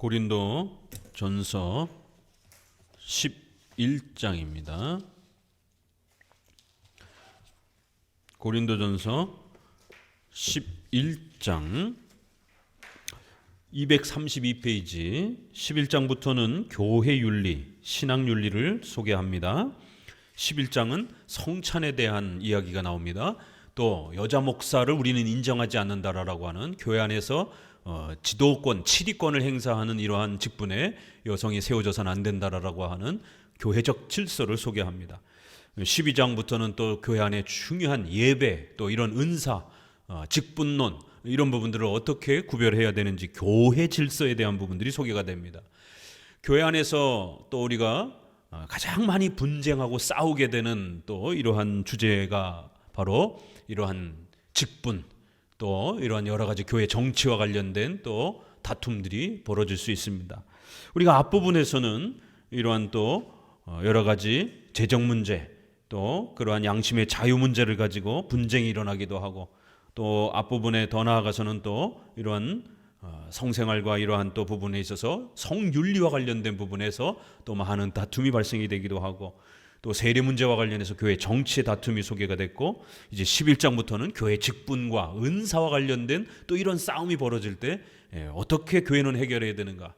고린도 전서 11장입니다. 고린도 전서 11장 232페이지 11장부터는 교회 윤리, 신앙 윤리를 소개합니다. 11장은 성찬에 대한 이야기가 나옵니다. 또 여자 목사를 우리는 인정하지 않는다라고 하는 교회 안에서 지도권, 치리권을 행사하는 이러한 직분에 여성이 세워져서는 안 된다라고 하는 교회적 질서를 소개합니다. 12장부터는 또 교회 안에 중요한 예배, 또 이런 은사, 직분론 이런 부분들을 어떻게 구별해야 되는지 교회 질서에 대한 부분들이 소개가 됩니다. 교회 안에서 또 우리가 가장 많이 분쟁하고 싸우게 되는 또 이러한 주제가 바로 이러한 직분, 또 이러한 여러 가지 교회 정치와 관련된 또 다툼들이 벌어질 수 있습니다. 우리가 앞부분에서는 이러한 또 여러 가지 재정 문제, 또 그러한 양심의 자유 문제를 가지고 분쟁이 일어나기도 하고, 또 앞부분에 더 나아가서는 또 이러한 성생활과 이러한 또 부분에 있어서 성윤리와 관련된 부분에서 또 많은 다툼이 발생이 되기도 하고, 또 세례 문제와 관련해서 교회 정치의 다툼이 소개가 됐고, 이제 11장부터는 교회 직분과 은사와 관련된 또 이런 싸움이 벌어질 때 어떻게 교회는 해결해야 되는가.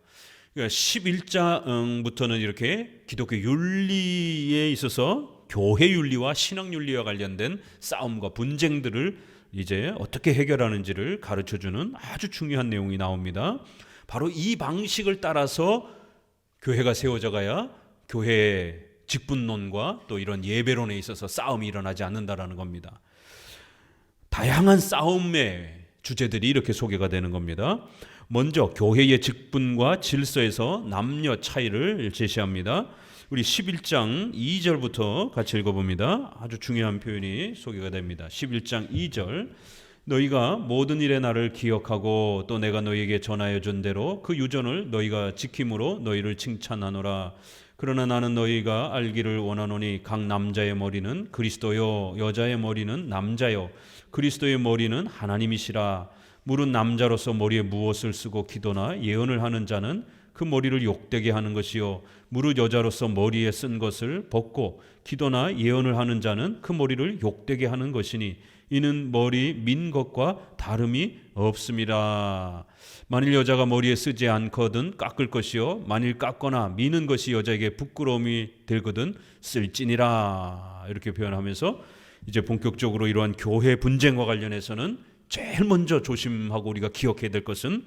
그러니까 11장부터는 이렇게 기독교 윤리에 있어서 교회 윤리와 신앙 윤리와 관련된 싸움과 분쟁들을 이제 어떻게 해결하는지를 가르쳐주는 아주 중요한 내용이 나옵니다. 바로 이 방식을 따라서 교회가 세워져 가야 교회의 직분론과 또 이런 예배론에 있어서 싸움이 일어나지 않는다라는 겁니다. 다양한 싸움의 주제들이 이렇게 소개가 되는 겁니다. 먼저 교회의 직분과 질서에서 남녀 차이를 제시합니다. 우리 11장 2절부터 같이 읽어봅니다. 아주 중요한 표현이 소개가 됩니다. 11장 2절. 너희가 모든 일에 나를 기억하고 또 내가 너희에게 전하여 준 대로 그 유전을 너희가 지킴으로 너희를 칭찬하노라. 그러나 나는 너희가 알기를 원하노니 각 남자의 머리는 그리스도요 여자의 머리는 남자요 그리스도의 머리는 하나님이시라. 무릇 남자로서 머리에 무엇을 쓰고 기도나 예언을 하는 자는 그 머리를 욕되게 하는 것이요 무릇 여자로서 머리에 쓴 것을 벗고 기도나 예언을 하는 자는 그 머리를 욕되게 하는 것이니 이는 머리 민 것과 다름이 없음이라. 만일 여자가 머리에 쓰지 않거든 깎을 것이요 만일 깎거나 미는 것이 여자에게 부끄러움이 되거든 쓸지니라. 이렇게 표현하면서 이제 본격적으로 이러한 교회 분쟁과 관련해서는 제일 먼저 조심하고 우리가 기억해야 될 것은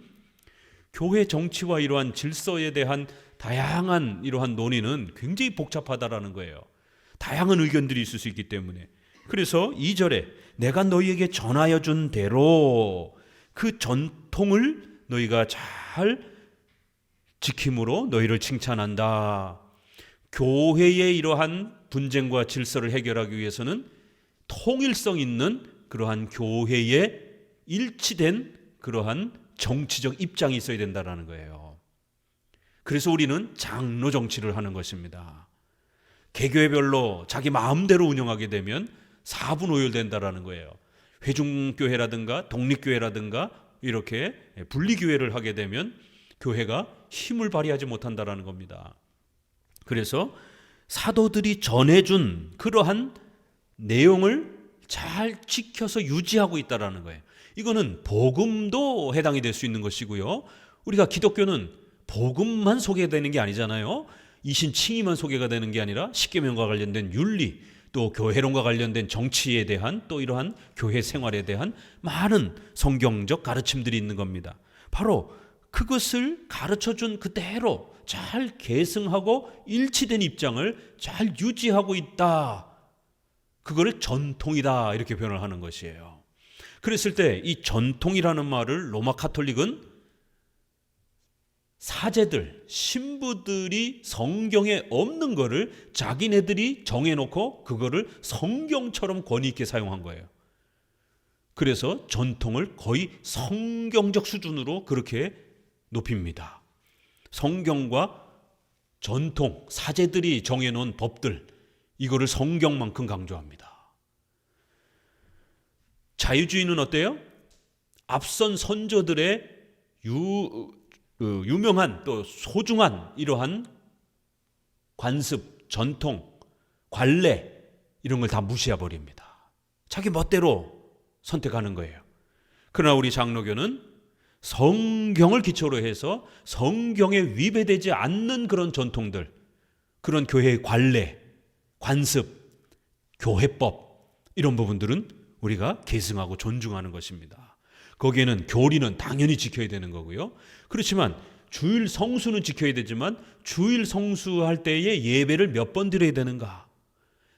교회 정치와 이러한 질서에 대한 다양한 이러한 논의는 굉장히 복잡하다라는 거예요. 다양한 의견들이 있을 수 있기 때문에. 그래서 2절에 내가 너희에게 전하여 준 대로 그 전통을 너희가 잘 지킴으로 너희를 칭찬한다. 교회의 이러한 분쟁과 질서를 해결하기 위해서는 통일성 있는 그러한 교회의 일치된 그러한 정치적 입장이 있어야 된다는 거예요. 그래서 우리는 장로 정치를 하는 것입니다. 개교회별로 자기 마음대로 운영하게 되면 사분오열된다라는 거예요. 회중교회라든가 독립교회라든가 이렇게 분리교회를 하게 되면 교회가 힘을 발휘하지 못한다라는 겁니다. 그래서 사도들이 전해준 그러한 내용을 잘 지켜서 유지하고 있다라는 거예요. 이거는 복음도 해당이 될 수 있는 것이고요. 우리가 기독교는 복음만 소개되는 게 아니잖아요. 이신칭의만 소개가 되는 게 아니라 십계명과 관련된 윤리, 또 교회론과 관련된 정치에 대한 또 이러한 교회 생활에 대한 많은 성경적 가르침들이 있는 겁니다. 바로 그것을 가르쳐준 그대로 잘 계승하고 일치된 입장을 잘 유지하고 있다. 그거를 전통이다 이렇게 표현을 하는 것이에요. 그랬을 때 이 전통이라는 말을 로마 카톨릭은 사제들, 신부들이 성경에 없는 거를 자기네들이 정해놓고 그거를 성경처럼 권위 있게 사용한 거예요. 그래서 전통을 거의 성경적 수준으로 그렇게 높입니다. 성경과 전통, 사제들이 정해놓은 법들, 이거를 성경만큼 강조합니다. 자유주의는 어때요? 앞선 선조들의 그 유명한 또 소중한 이러한 관습, 전통, 관례 이런 걸 다 무시해 버립니다. 자기 멋대로 선택하는 거예요. 그러나 우리 장로교는 성경을 기초로 해서 성경에 위배되지 않는 그런 전통들, 그런 교회의 관례, 관습, 교회법 이런 부분들은 우리가 계승하고 존중하는 것입니다. 거기에는 교리는 당연히 지켜야 되는 거고요. 그렇지만 주일 성수는 지켜야 되지만 주일 성수할 때에 예배를 몇 번 드려야 되는가?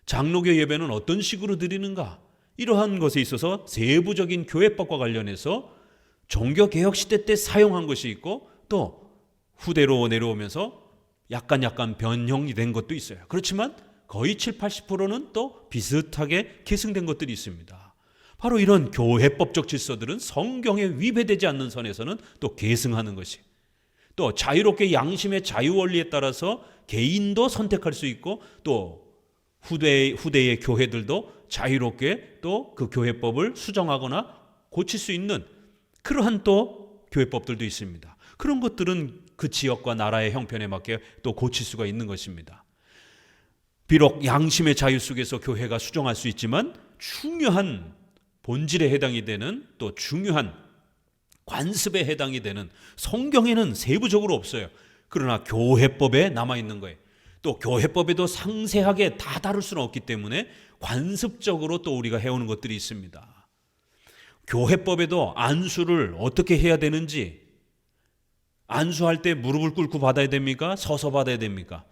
장로교 예배는 어떤 식으로 드리는가? 이러한 것에 있어서 세부적인 교회법과 관련해서 종교개혁 시대 때 사용한 것이 있고 또 후대로 내려오면서 약간 변형이 된 것도 있어요. 그렇지만 거의 70-80%는 또 비슷하게 계승된 것들이 있습니다. 바로 이런 교회법적 질서들은 성경에 위배되지 않는 선에서는 또 계승하는 것이, 또 자유롭게 양심의 자유 원리에 따라서 개인도 선택할 수 있고 또 후대의 교회들도 자유롭게 또 그 교회법을 수정하거나 고칠 수 있는 그러한 또 교회법들도 있습니다. 그런 것들은 그 지역과 나라의 형편에 맞게 또 고칠 수가 있는 것입니다. 비록 양심의 자유 속에서 교회가 수정할 수 있지만 중요한 본질에 해당이 되는 또 중요한 관습에 해당이 되는 성경에는 세부적으로 없어요. 그러나 교회법에 남아있는 거예요. 또 교회법에도 상세하게 다 다룰 수는 없기 때문에 관습적으로 또 우리가 해오는 것들이 있습니다. 교회법에도 안수를 어떻게 해야 되는지, 안수할 때 무릎을 꿇고 받아야 됩니까? 서서 받아야 됩니까?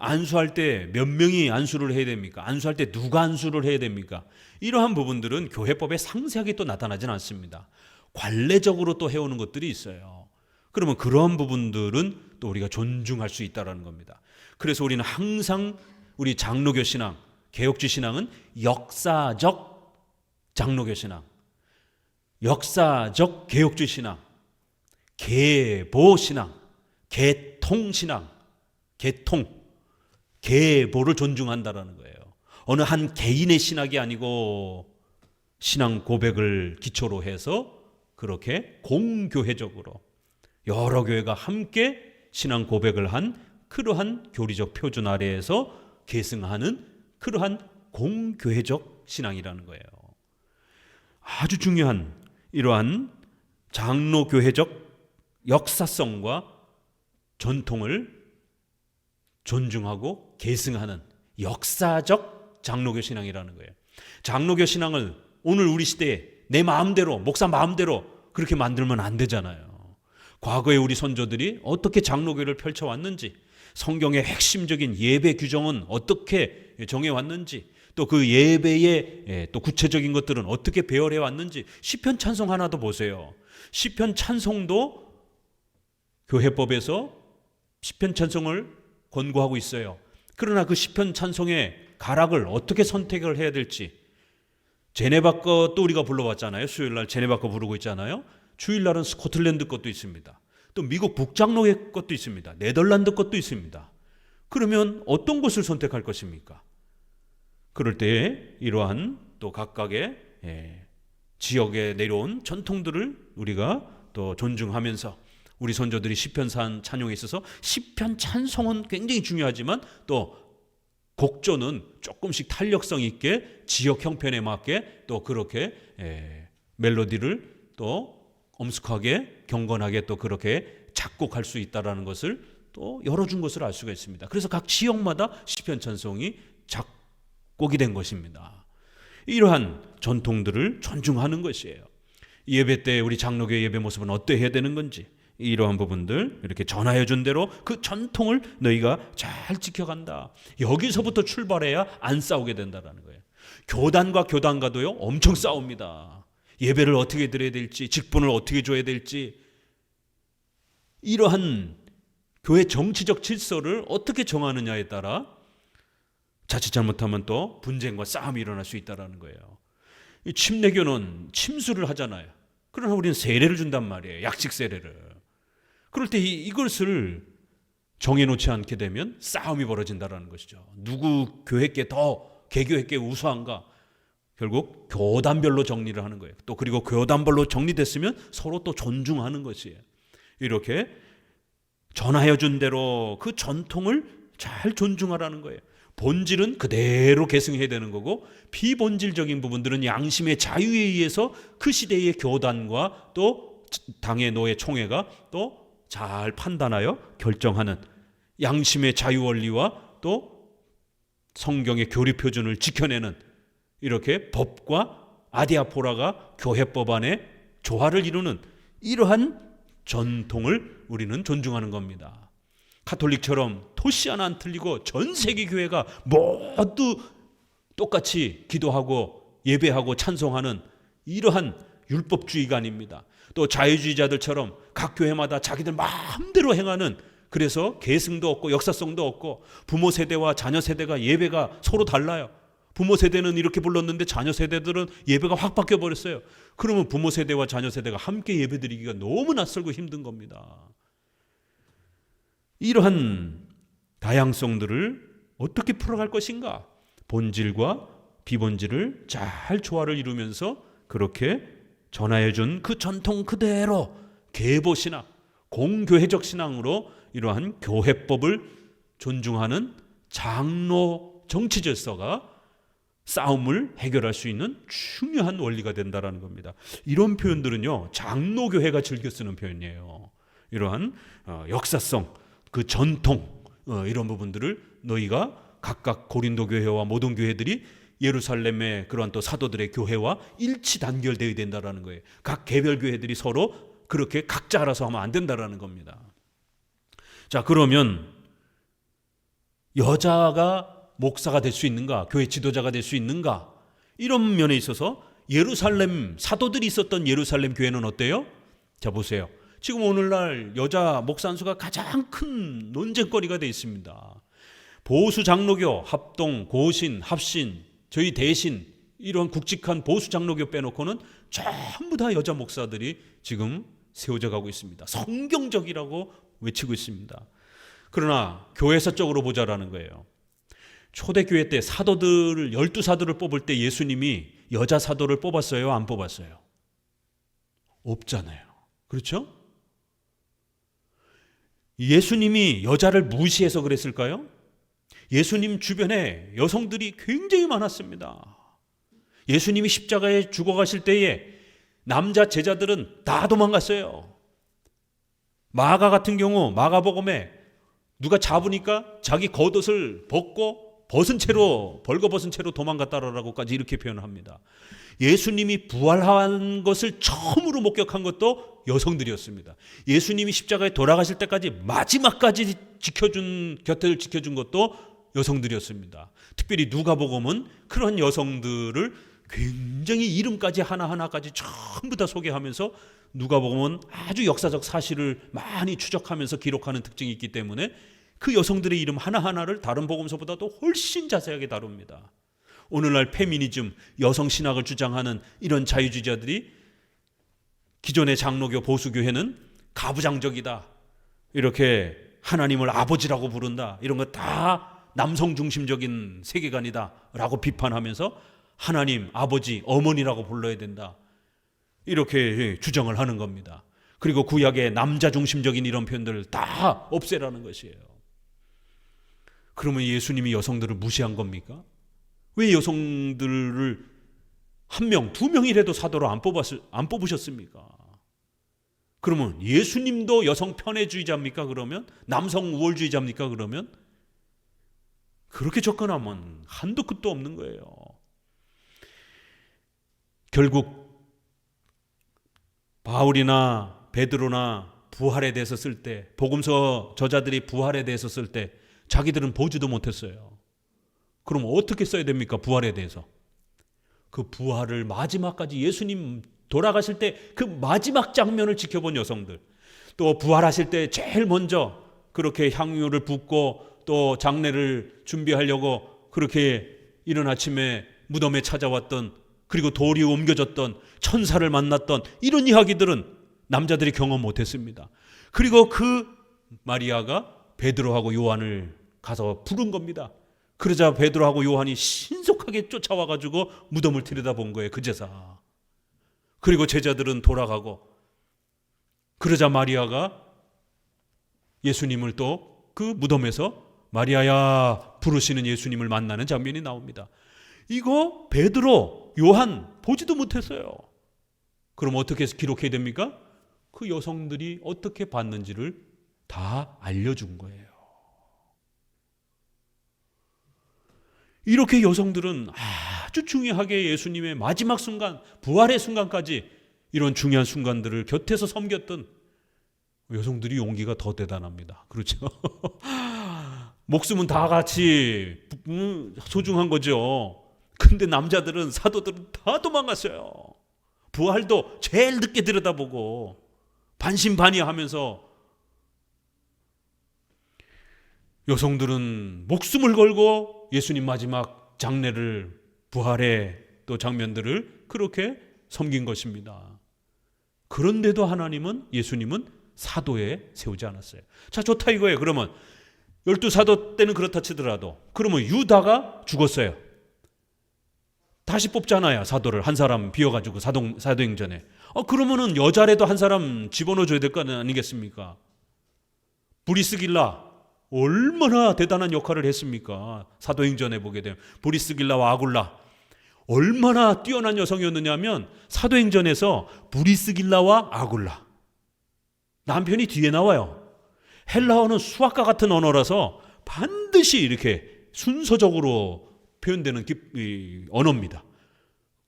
안수할 때 몇 명이 안수를 해야 됩니까? 안수할 때 누가 안수를 해야 됩니까? 이러한 부분들은 교회법에 상세하게 또 나타나지는 않습니다. 관례적으로 또 해오는 것들이 있어요. 그러면 그러한 부분들은 또 우리가 존중할 수 있다는 겁니다. 그래서 우리는 항상 우리 장로교 신앙, 개혁주의 신앙은 역사적 장로교 신앙, 역사적 개혁주의 신앙, 계보 신앙, 계통 신앙, 계보를 존중한다라는 거예요. 어느 한 개인의 신학이 아니고 신앙 고백을 기초로 해서 그렇게 공교회적으로 여러 교회가 함께 신앙 고백을 한 그러한 교리적 표준 아래에서 계승하는 그러한 공교회적 신앙이라는 거예요. 아주 중요한 이러한 장로교회적 역사성과 전통을 존중하고 계승하는 역사적 장로교 신앙이라는 거예요. 장로교 신앙을 오늘 우리 시대에 내 마음대로, 목사 마음대로 그렇게 만들면 안 되잖아요. 과거에 우리 선조들이 어떻게 장로교를 펼쳐왔는지, 성경의 핵심적인 예배 규정은 어떻게 정해왔는지, 또 그 예배의 또 구체적인 것들은 어떻게 배열해 왔는지 시편 찬송 하나도 보세요. 시편 찬송도 교회법에서 시편 찬송을 권고하고 있어요. 그러나 그 시편 찬송의 가락을 어떻게 선택을 해야 될지, 제네바 것도 우리가 불러봤잖아요. 수요일날 제네바 거 부르고 있잖아요. 주일날은 스코틀랜드 것도 있습니다. 또 미국 북장로의 것도 있습니다. 네덜란드 것도 있습니다. 그러면 어떤 것을 선택할 것입니까? 그럴 때에 이러한 또 각각의 지역에 내려온 전통들을 우리가 또 존중하면서 우리 선조들이 시편산 찬송에 있어서 시편 찬송은 굉장히 중요하지만 또 곡조는 조금씩 탄력성 있게 지역 형편에 맞게 또 그렇게 멜로디를 또 엄숙하게 경건하게 또 그렇게 작곡할 수 있다라는 것을 또 열어준 것을 알 수가 있습니다. 그래서 각 지역마다 시편 찬송이 작곡이 된 것입니다. 이러한 전통들을 존중하는 것이에요. 예배 때 우리 장로교 예배 모습은 어떠해야 되는 건지 이러한 부분들 이렇게 전하여 준 대로 그 전통을 너희가 잘 지켜간다. 여기서부터 출발해야 안 싸우게 된다는 거예요. 교단과 교단과도요 엄청 싸웁니다. 예배를 어떻게 드려야 될지, 직분을 어떻게 줘야 될지, 이러한 교회 정치적 질서를 어떻게 정하느냐에 따라 자칫 잘못하면 또 분쟁과 싸움이 일어날 수 있다는 거예요. 침례교는 침수를 하잖아요. 그러나 우리는 세례를 준단 말이에요. 약식 세례를. 그럴 때 이것을 정해놓지 않게 되면 싸움이 벌어진다는 것이죠. 누구 교회께 더 개교회께 우수한가? 결국 교단별로 정리를 하는 거예요. 또 그리고 교단별로 정리됐으면 서로 또 존중하는 것이에요. 이렇게 전하여 준 대로 그 전통을 잘 존중하라는 거예요. 본질은 그대로 계승해야 되는 거고, 비본질적인 부분들은 양심의 자유에 의해서 그 시대의 교단과 또 당의 노예 총회가 또 잘 판단하여 결정하는, 양심의 자유 원리와 또 성경의 교리 표준을 지켜내는, 이렇게 법과 아디아포라가 교회법 안에 조화를 이루는 이러한 전통을 우리는 존중하는 겁니다. 가톨릭처럼 토시 하나 안 틀리고 전 세계 교회가 모두 똑같이 기도하고 예배하고 찬송하는 이러한 율법주의가 아닙니다. 또 자유주의자들처럼 각 교회마다 자기들 마음대로 행하는, 그래서 계승도 없고 역사성도 없고, 부모 세대와 자녀 세대가 예배가 서로 달라요. 부모 세대는 이렇게 불렀는데 자녀 세대들은 예배가 확 바뀌어버렸어요. 그러면 부모 세대와 자녀 세대가 함께 예배드리기가 너무 낯설고 힘든 겁니다. 이러한 다양성들을 어떻게 풀어갈 것인가? 본질과 비본질을 잘 조화를 이루면서 그렇게 전하여준 그 전통 그대로 계보신앙, 공교회적 신앙으로 이러한 교회법을 존중하는 장로 정치 질서가 싸움을 해결할 수 있는 중요한 원리가 된다는 겁니다. 이런 표현들은요, 장로교회가 즐겨 쓰는 표현이에요. 이러한 역사성, 그 전통, 이런 부분들을 너희가 각각 고린도 교회와 모든 교회들이 예루살렘의 그러한 또 사도들의 교회와 일치 단결되어야 된다는 거예요. 각 개별 교회들이 서로 그렇게 각자 알아서 하면 안 된다는 겁니다. 자, 그러면 여자가 목사가 될 수 있는가? 교회 지도자가 될 수 있는가? 이런 면에 있어서 예루살렘 사도들이 있었던 예루살렘 교회는 어때요? 자, 보세요. 지금 오늘날 여자 목사 수가 가장 큰 논쟁거리가 되어 있습니다. 보수 장로교, 합동, 고신, 합신, 저희 대신, 이런 굵직한 보수 장로교 빼놓고는 전부 다 여자 목사들이 지금 세워져 가고 있습니다. 성경적이라고 외치고 있습니다. 그러나 교회사 쪽으로 보자라는 거예요. 초대교회 때 사도들을, 12사도를 뽑을 때 예수님이 여자 사도를 뽑았어요? 안 뽑았어요? 없잖아요. 그렇죠? 예수님이 여자를 무시해서 그랬을까요? 예수님 주변에 여성들이 굉장히 많았습니다. 예수님이 십자가에 죽어가실 때에 남자 제자들은 다 도망갔어요. 마가 같은 경우 마가복음에 누가 잡으니까 자기 겉옷을 벗고 벗은 채로, 벌거벗은 채로 도망갔다라고까지 이렇게 표현합니다. 예수님이 부활한 것을 처음으로 목격한 것도 여성들이었습니다. 예수님이 십자가에 돌아가실 때까지 마지막까지 곁을 지켜준 것도 여성들이었습니다. 특별히 누가복음은 그런 여성들을 굉장히 이름까지 하나하나까지 전부 다 소개하면서, 누가복음은 아주 역사적 사실을 많이 추적하면서 기록하는 특징이 있기 때문에 그 여성들의 이름 하나하나를 다른 복음서보다도 훨씬 자세하게 다룹니다. 오늘날 페미니즘, 여성신학을 주장하는 이런 자유주의자들이 기존의 장로교 보수교회는 가부장적이다, 이렇게 하나님을 아버지라고 부른다, 이런 거 다 남성 중심적인 세계관이다 라고 비판하면서 하나님, 아버지, 어머니라고 불러야 된다, 이렇게 주장을 하는 겁니다. 그리고 구약의 남자 중심적인 이런 표현들을 다 없애라는 것이에요. 그러면 예수님이 여성들을 무시한 겁니까? 왜 여성들을 한 명, 두 명이라도 사도로 안 뽑으셨습니까? 그러면 예수님도 여성 편애주의자입니까? 그러면 남성 우월주의자입니까? 그러면 그렇게 접근하면 한도 끝도 없는 거예요. 결국 바울이나 베드로나 부활에 대해서 쓸 때, 복음서 저자들이 부활에 대해서 쓸 때 자기들은 보지도 못했어요. 그럼 어떻게 써야 됩니까? 부활에 대해서. 그 부활을 마지막까지, 예수님 돌아가실 때 그 마지막 장면을 지켜본 여성들, 또 부활하실 때 제일 먼저 그렇게 향유를 붓고 또 장례를 준비하려고 그렇게 이른 아침에 무덤에 찾아왔던, 그리고 돌이 옮겨졌던, 천사를 만났던 이런 이야기들은 남자들이 경험 못했습니다. 그리고 그 마리아가 베드로하고 요한을 가서 부른 겁니다. 그러자 베드로하고 요한이 신속하게 쫓아와가지고 무덤을 들여다본 거예요. 그제서. 그리고 제자들은 돌아가고, 그러자 마리아가 예수님을 또 그 무덤에서 마리아야 부르시는 예수님을 만나는 장면이 나옵니다. 이거 베드로, 요한 보지도 못했어요. 그럼 어떻게 기록해야 됩니까? 그 여성들이 어떻게 봤는지를 다 알려준 거예요. 이렇게 여성들은 아주 중요하게 예수님의 마지막 순간, 부활의 순간까지 이런 중요한 순간들을 곁에서 섬겼던 여성들이 용기가 더 대단합니다. 그렇죠? 목숨은 다 같이 소중한 거죠. 근데 남자들은, 사도들은 다 도망갔어요. 부활도 제일 늦게 들여다보고 반신반의하면서, 여성들은 목숨을 걸고 예수님 마지막 장례를, 부활의 또 장면들을 그렇게 섬긴 것입니다. 그런데도 하나님은, 예수님은 사도에 세우지 않았어요. 자, 좋다 이거예요. 그러면 12사도 때는 그렇다 치더라도, 그러면 유다가 죽었어요. 다시 뽑잖아요. 사도를 한 사람 비워가지고 사도행전에. 그러면은 여자라도 한 사람 집어넣어줘야 될 거 아니겠습니까? 브리스길라 얼마나 대단한 역할을 했습니까? 사도행전에 보게 되면 브리스길라와 아굴라 얼마나 뛰어난 여성이었느냐면, 사도행전에서 브리스길라와 아굴라, 남편이 뒤에 나와요. 헬라어는 수학과 같은 언어라서 반드시 이렇게 순서적으로 표현되는 언어입니다.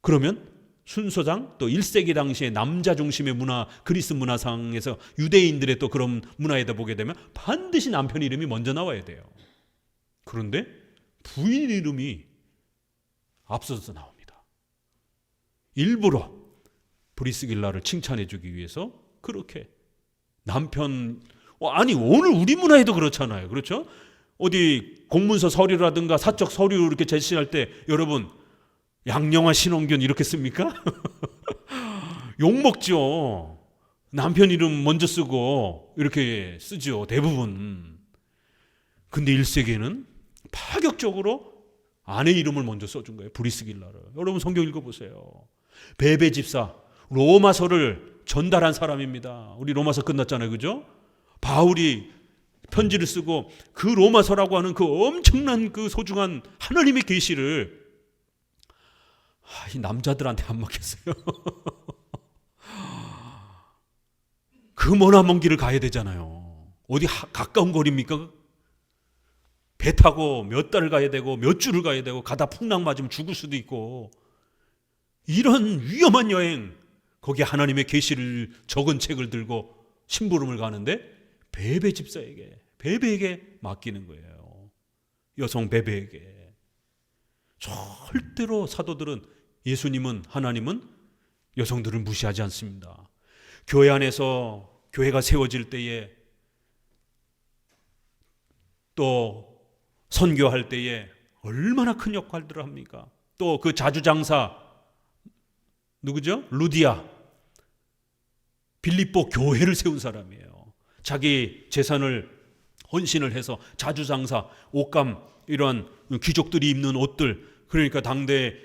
그러면 순서상, 또 1세기 당시에 남자 중심의 문화, 그리스 문화상에서 유대인들의 또 그런 문화에다 보게 되면 반드시 남편 이름이 먼저 나와야 돼요. 그런데 부인 이름이 앞서서 나옵니다. 일부러 브리스길라를 칭찬해 주기 위해서 그렇게 남편, 아니 오늘 우리 문화에도 그렇잖아요. 그렇죠? 어디 공문서 서류라든가 사적 서류 이렇게 제시할 때 여러분 양영아 신원균 이렇게 씁니까? 욕먹죠. 남편 이름 먼저 쓰고 이렇게 쓰죠, 대부분. 근데 1세기에는 파격적으로 아내 이름을 먼저 써준 거예요. 브리스길라를. 여러분 성경 읽어보세요. 베베 집사, 로마서를 전달한 사람입니다. 우리 로마서 끝났잖아요. 그죠? 바울이 편지를 쓰고 그 로마서라고 하는 그 엄청난 그 소중한 하나님의 계시를 이 남자들한테 안 맡겼어요. 그 머나먼 길을 가야 되잖아요. 어디 가까운 거리입니까? 배 타고 몇 달을 가야 되고 몇 주를 가야 되고, 가다 풍랑 맞으면 죽을 수도 있고, 이런 위험한 여행, 거기에 하나님의 계시를 적은 책을 들고 심부름을 가는데 베베 집사에게, 베베에게 맡기는 거예요. 여성 베베에게. 절대로 사도들은, 예수님은, 하나님은 여성들을 무시하지 않습니다. 교회 안에서 교회가 세워질 때에, 또 선교할 때에 얼마나 큰 역할들을 합니까? 또 그 자주장사 누구죠? 루디아, 빌립보 교회를 세운 사람이에요. 자기 재산을 헌신을 해서 자주장사, 옷감, 이런 귀족들이 입는 옷들, 그러니까 당대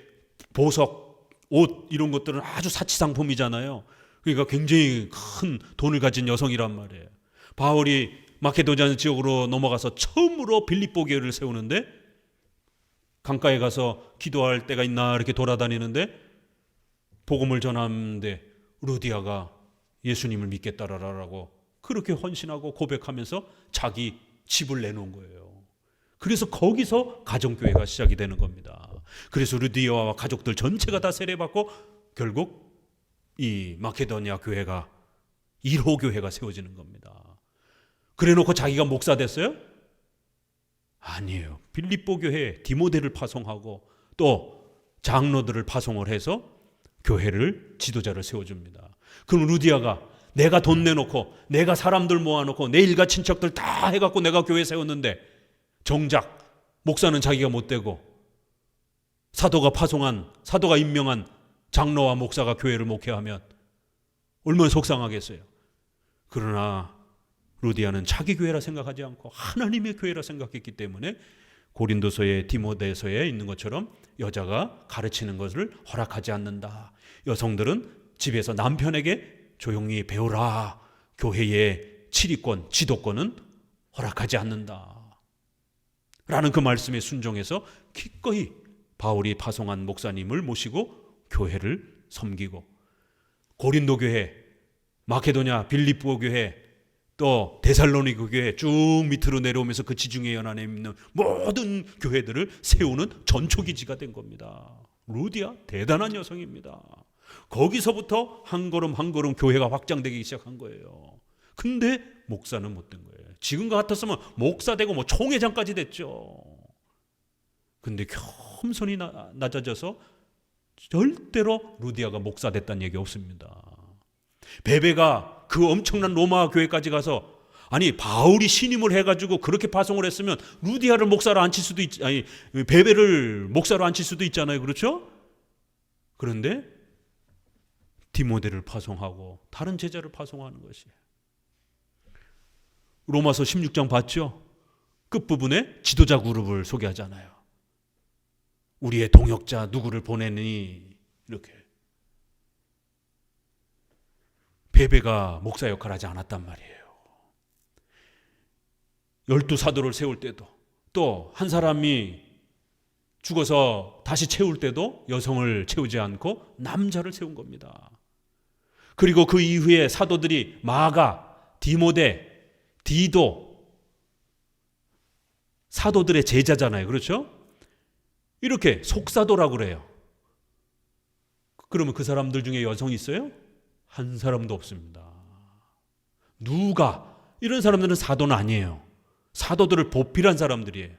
보석, 옷 이런 것들은 아주 사치상품이잖아요. 그러니까 굉장히 큰 돈을 가진 여성이란 말이에요. 바울이 마케도니아 지역으로 넘어가서 처음으로 빌립보 교회를 세우는데, 강가에 가서 기도할 때가 있나 이렇게 돌아다니는데 복음을 전하는데 루디아가 예수님을 믿겠다라고 그렇게 헌신하고 고백하면서 자기 집을 내놓은 거예요. 그래서 거기서 가정교회가 시작이 되는 겁니다. 그래서 루디아와 가족들 전체가 다 세례받고 결국 이 마케도니아 교회가 1호 교회가 세워지는 겁니다. 그래놓고 자기가 목사 됐어요? 아니에요. 빌립보 교회에 디모데를 파송하고 또 장로들을 파송을 해서 교회를, 지도자를 세워줍니다. 그럼 루디아가 내가 돈 내놓고 내가 사람들 모아놓고 내 일가 친척들 다 해갖고 내가 교회 세웠는데 정작 목사는 자기가 못 되고 사도가 임명한 장로와 목사가 교회를 목회하면 얼마나 속상하겠어요. 그러나 루디아는 자기 교회라 생각하지 않고 하나님의 교회라 생각했기 때문에 고린도서에, 디모데서에 있는 것처럼 여자가 가르치는 것을 허락하지 않는다. 여성들은 집에서 남편에게 조용히 배우라. 교회의 치리권, 지도권은 허락하지 않는다 라는 그 말씀에 순종해서 기꺼이 바울이 파송한 목사님을 모시고 교회를 섬기고, 고린도 교회, 마케도냐 빌립보 교회, 또 데살로니가 교회 쭉 밑으로 내려오면서 그 지중해 연안에 있는 모든 교회들을 세우는 전초기지가 된 겁니다. 루디아 대단한 여성입니다. 거기서부터 한 걸음 한 걸음 교회가 확장되기 시작한 거예요. 근데 목사는 못 된 거예요. 지금 같았으면 목사 되고 뭐 총회장까지 됐죠. 근데 겸손히 낮아져서 절대로 루디아가 목사 됐다는 얘기 없습니다. 베베가 그 엄청난 로마 교회까지 가서, 아니 바울이 신임을 해가지고 그렇게 파송을 했으면 루디아를 목사로 앉힐 수도 베베를 목사로 앉힐 수도 있잖아요. 그렇죠? 그런데 디모데를 파송하고 다른 제자를 파송하는 것이, 로마서 16장 봤죠? 끝부분에 지도자 그룹을 소개하잖아요. 우리의 동역자 누구를 보내니, 이렇게. 베베가 목사 역할을 하지 않았단 말이에요. 12사도를 세울 때도, 또 한 사람이 죽어서 다시 채울 때도 여성을 채우지 않고 남자를 세운 겁니다. 그리고 그 이후에 사도들이 마가, 디모데, 디도, 사도들의 제자잖아요. 그렇죠? 이렇게 속사도라고 그래요. 그러면 그 사람들 중에 여성이 있어요? 한 사람도 없습니다. 누가? 이런 사람들은 사도는 아니에요. 사도들을 보필한 사람들이에요.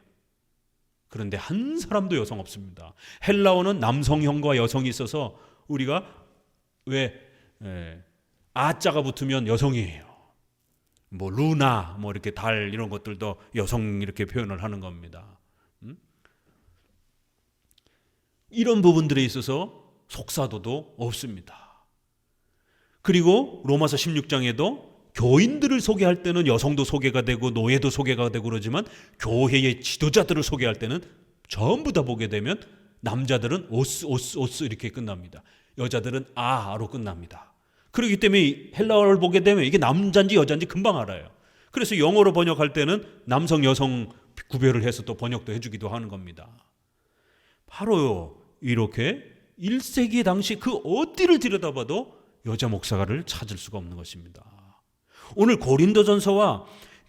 그런데 한 사람도 여성 없습니다. 헬라어는 남성형과 여성이 있어서 우리가 왜 아자가 붙으면 여성이에요. 뭐 루나, 뭐 이렇게 달, 이런 것들도 여성 이렇게 표현을 하는 겁니다. 이런 부분들에 있어서 속사도도 없습니다. 그리고 로마서 16장에도 교인들을 소개할 때는 여성도 소개가 되고 노예도 소개가 되고 그러지만, 교회의 지도자들을 소개할 때는 전부 다 보게 되면 남자들은 오스 이렇게 끝납니다. 여자들은 아로 끝납니다. 그렇기 때문에 헬라어를 보게 되면 이게 남자인지 여자인지 금방 알아요. 그래서 영어로 번역할 때는 남성 여성 구별을 해서 또 번역도 해주기도 하는 겁니다. 바로 이렇게 1세기 당시 그 어디를 들여다봐도 여자 목사를 찾을 수가 없는 것입니다. 오늘 고린도전서와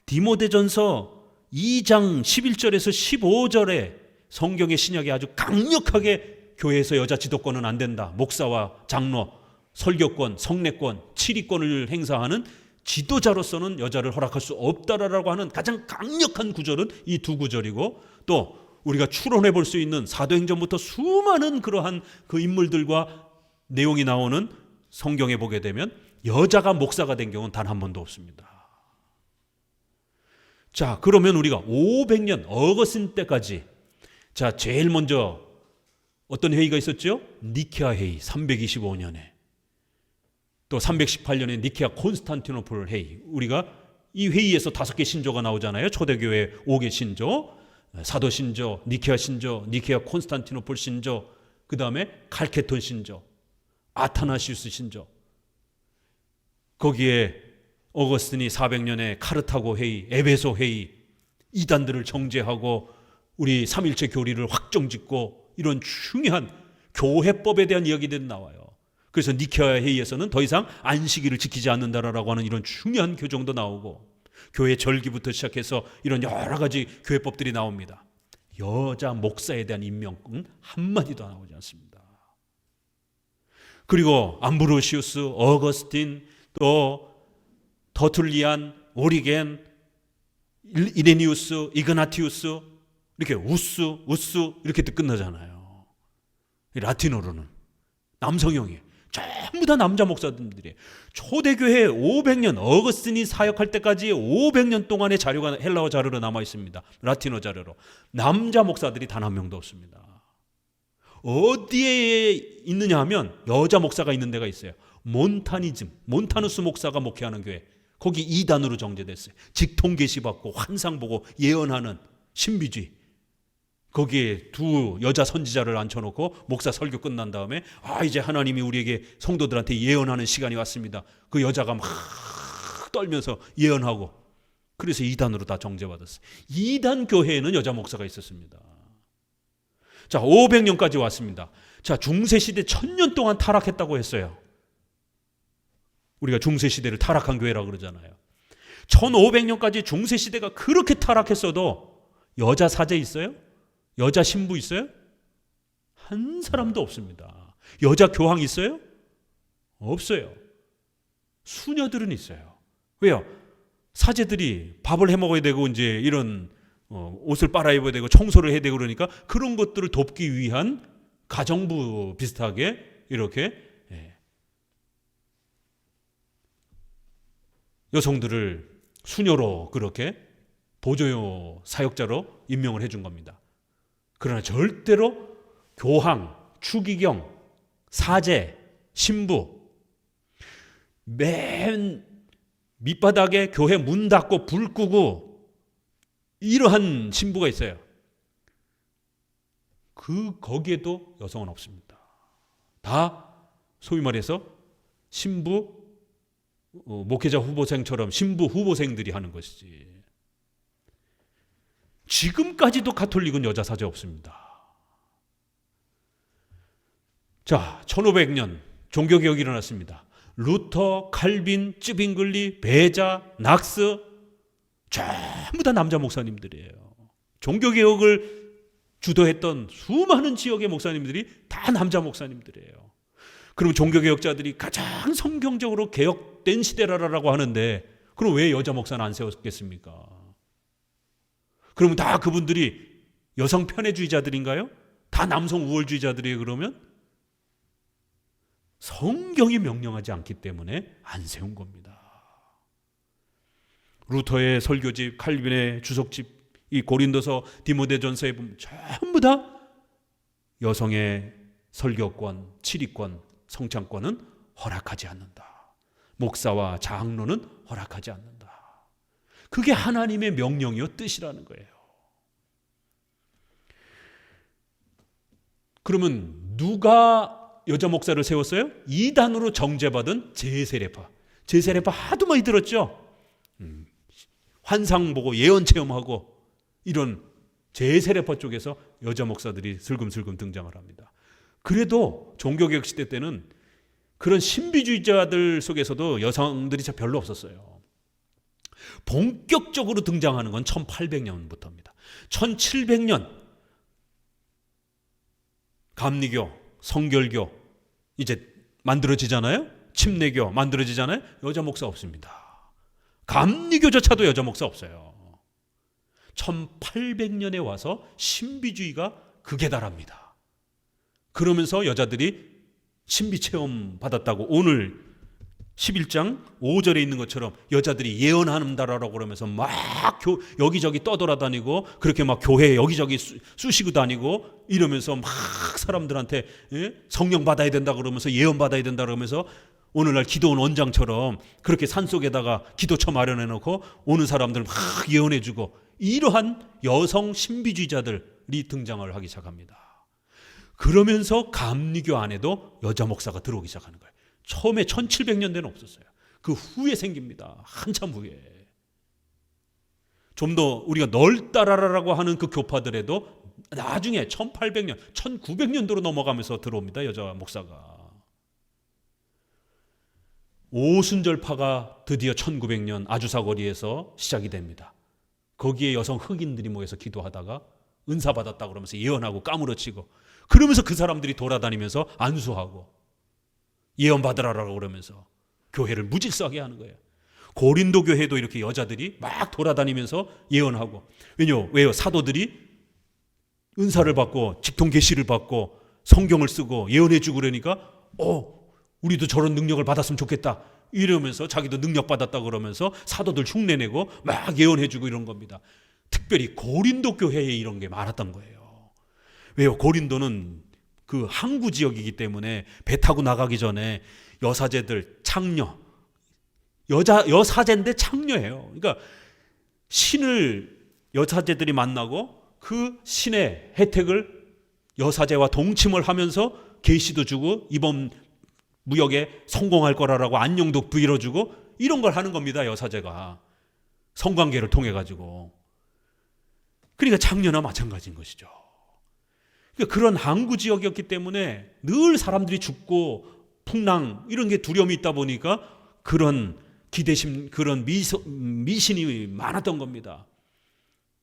디모데전서 2장 11절에서 15절에 성경의 신약에 아주 강력하게 교회에서 여자 지도권은 안 된다, 목사와 장로, 설교권, 성례권, 치리권을 행사하는 지도자로서는 여자를 허락할 수 없다라고 하는 가장 강력한 구절은 이 두 구절이고, 또 우리가 추론해 볼 수 있는 사도행전부터 수많은 그러한 그 인물들과 내용이 나오는 성경에 보게 되면 여자가 목사가 된 경우는 단 한 번도 없습니다. 자, 그러면 우리가 500년 어거스틴 때까지, 자, 제일 먼저 어떤 회의가 있었죠? 니케아 회의 325년에, 또 318년에 니케아 콘스탄티노플 회의. 우리가 이 회의에서 5개 신조가 나오잖아요. 초대교회 5개 신조, 사도 신조, 니케아 신조, 니케아 콘스탄티노플 신조, 그 다음에 칼케톤 신조, 아타나시우스 신조. 거기에 어거스틴이 400년에 카르타고 회의, 에베소 회의, 이단들을 정죄하고 우리 삼일체 교리를 확정짓고, 이런 중요한 교회법에 대한 이야기들이 나와요. 그래서 니케아 회의에서는 더 이상 안식일을 지키지 않는다라고 하는 이런 중요한 교정도 나오고, 교회 절기부터 시작해서 이런 여러 가지 교회법들이 나옵니다. 여자 목사에 대한 임명은 한마디도 나오지 않습니다. 그리고 암브로시우스, 어거스틴, 또 터툴리안, 오리겐, 이레니우스, 이그나티우스, 이렇게 우스 이렇게 끝나잖아요. 라틴어로는 남성형이에요. 전부 다 남자 목사들이에요. 초대교회 500년, 어거스틴이 사역할 때까지 500년 동안의 자료가 헬라어 자료로 남아 있습니다. 라틴어 자료로. 남자 목사들이 단 한 명도 없습니다. 어디에 있느냐 하면 여자 목사가 있는 데가 있어요. 몬타누스 목사가 목회하는 교회, 거기 2단으로 정제됐어요. 직통 계시 받고 환상 보고 예언하는 신비주의. 거기에 두 여자 선지자를 앉혀놓고 목사 설교 끝난 다음에, 이제 하나님이 우리에게 성도들한테 예언하는 시간이 왔습니다. 그 여자가 막 떨면서 예언하고, 그래서 이단으로 다 정죄받았어요. 이단 교회에는 여자 목사가 있었습니다. 자, 500년까지 왔습니다. 자, 중세시대 1000년 동안 타락했다고 했어요. 우리가 중세시대를 타락한 교회라고 그러잖아요. 1500년까지 중세시대가 그렇게 타락했어도 여자 사제 있어요? 여자 신부 있어요? 한 사람도 없습니다. 여자 교황 있어요? 없어요. 수녀들은 있어요. 왜요? 사제들이 밥을 해 먹어야 되고 이제 이런 옷을 빨아 입어야 되고 청소를 해야 되고 그러니까 그런 것들을 돕기 위한 가정부 비슷하게 이렇게 여성들을 수녀로 그렇게 보조 사역자로 임명을 해준 겁니다. 그러나 절대로 교황, 추기경, 사제, 신부 맨 밑바닥에 교회 문 닫고 불 끄고 이러한 신부가 있어요. 거기에도 여성은 없습니다. 다 소위 말해서 신부 목회자 후보생처럼 신부 후보생들이 하는 것이지. 지금까지도 가톨릭은 여자 사제 없습니다. 자, 1500년 종교개혁이 일어났습니다. 루터, 칼빈, 쯔빙글리, 베자, 낙스 전부 다 남자 목사님들이에요. 종교개혁을 주도했던 수많은 지역의 목사님들이 다 남자 목사님들이에요. 그럼 종교개혁자들이 가장 성경적으로 개혁된 시대라고 하는데 그럼 왜 여자 목사는 안 세웠겠습니까? 그러면 다 그분들이 여성 편애주의자들인가요? 다 남성 우월주의자들이에요 그러면? 성경이 명령하지 않기 때문에 안 세운 겁니다. 루터의 설교집, 칼빈의 주석집, 이 고린도서, 디모데전서에 보면 전부 다 여성의 설교권, 치리권, 성찬권은 허락하지 않는다. 목사와 장로는 허락하지 않는다. 그게 하나님의 명령이요 뜻이라는 거예요. 그러면 누가 여자 목사를 세웠어요? 이단으로 정죄받은 제세례파. 제세례파 하도 많이 들었죠? 환상 보고 예언 체험하고 이런 제세례파 쪽에서 여자 목사들이 슬금슬금 등장을 합니다. 그래도 종교개혁 시대 때는 그런 신비주의자들 속에서도 여성들이 별로 없었어요. 본격적으로 등장하는 건 1800년부터입니다. 1700년 감리교, 성결교 이제 만들어지잖아요. 침례교 만들어지잖아요. 여자 목사 없습니다. 감리교조차도 여자 목사 없어요. 1800년에 와서 신비주의가 극에 달합니다. 그러면서 여자들이 신비 체험 받았다고 오늘 11장 5절에 있는 것처럼 여자들이 예언한다라고 그러면서 막 여기저기 떠돌아다니고 그렇게 막 교회 여기저기 쑤시고 다니고 이러면서 막 사람들한테 성령 받아야 된다 그러면서 예언 받아야 된다 그러면서 오늘날 기도원 원장처럼 그렇게 산속에다가 기도처 마련해 놓고 오는 사람들 막 예언해 주고 이러한 여성 신비주의자들이 등장을 하기 시작합니다. 그러면서 감리교 안에도 여자 목사가 들어오기 시작하는 거예요. 처음에 1700년대는 없었어요. 그 후에 생깁니다. 한참 후에. 좀 더 우리가 넓다라라고 하는 그 교파들에도 나중에 1800년, 1900년도로 넘어가면서 들어옵니다. 여자 목사가. 오순절파가 드디어 1900년 아주사 거리에서 시작이 됩니다. 거기에 여성 흑인들이 모여서 기도하다가 은사 받았다 그러면서 예언하고 까무러치고 그러면서 그 사람들이 돌아다니면서 안수하고 예언 받으라라고 그러면서 교회를 무질서하게 하는 거예요. 고린도 교회도 이렇게 여자들이 막 돌아다니면서 예언하고 왜요? 사도들이 은사를 받고 직통 계시를 받고 성경을 쓰고 예언해 주고 그러니까 우리도 저런 능력을 받았으면 좋겠다 이러면서 자기도 능력 받았다 그러면서 사도들 흉내내고 막 예언해 주고 이런 겁니다. 특별히 고린도 교회에 이런 게 많았던 거예요. 왜요? 고린도는 그 항구 지역이기 때문에 배 타고 나가기 전에 여사제들 창녀 여사제인데 창녀예요. 그러니까 신을 여사제들이 만나고 그 신의 혜택을 여사제와 동침을 하면서 계시도 주고 이번 무역에 성공할 거라고 안녕도 빌어주고 이런 걸 하는 겁니다. 여사제가 성관계를 통해 가지고. 그러니까 장녀나 마찬가지인 것이죠. 그러니까 그런 항구 지역이었기 때문에 늘 사람들이 죽고 풍랑 이런 게 두려움이 있다 보니까 그런 기대심, 그런 미신이 많았던 겁니다.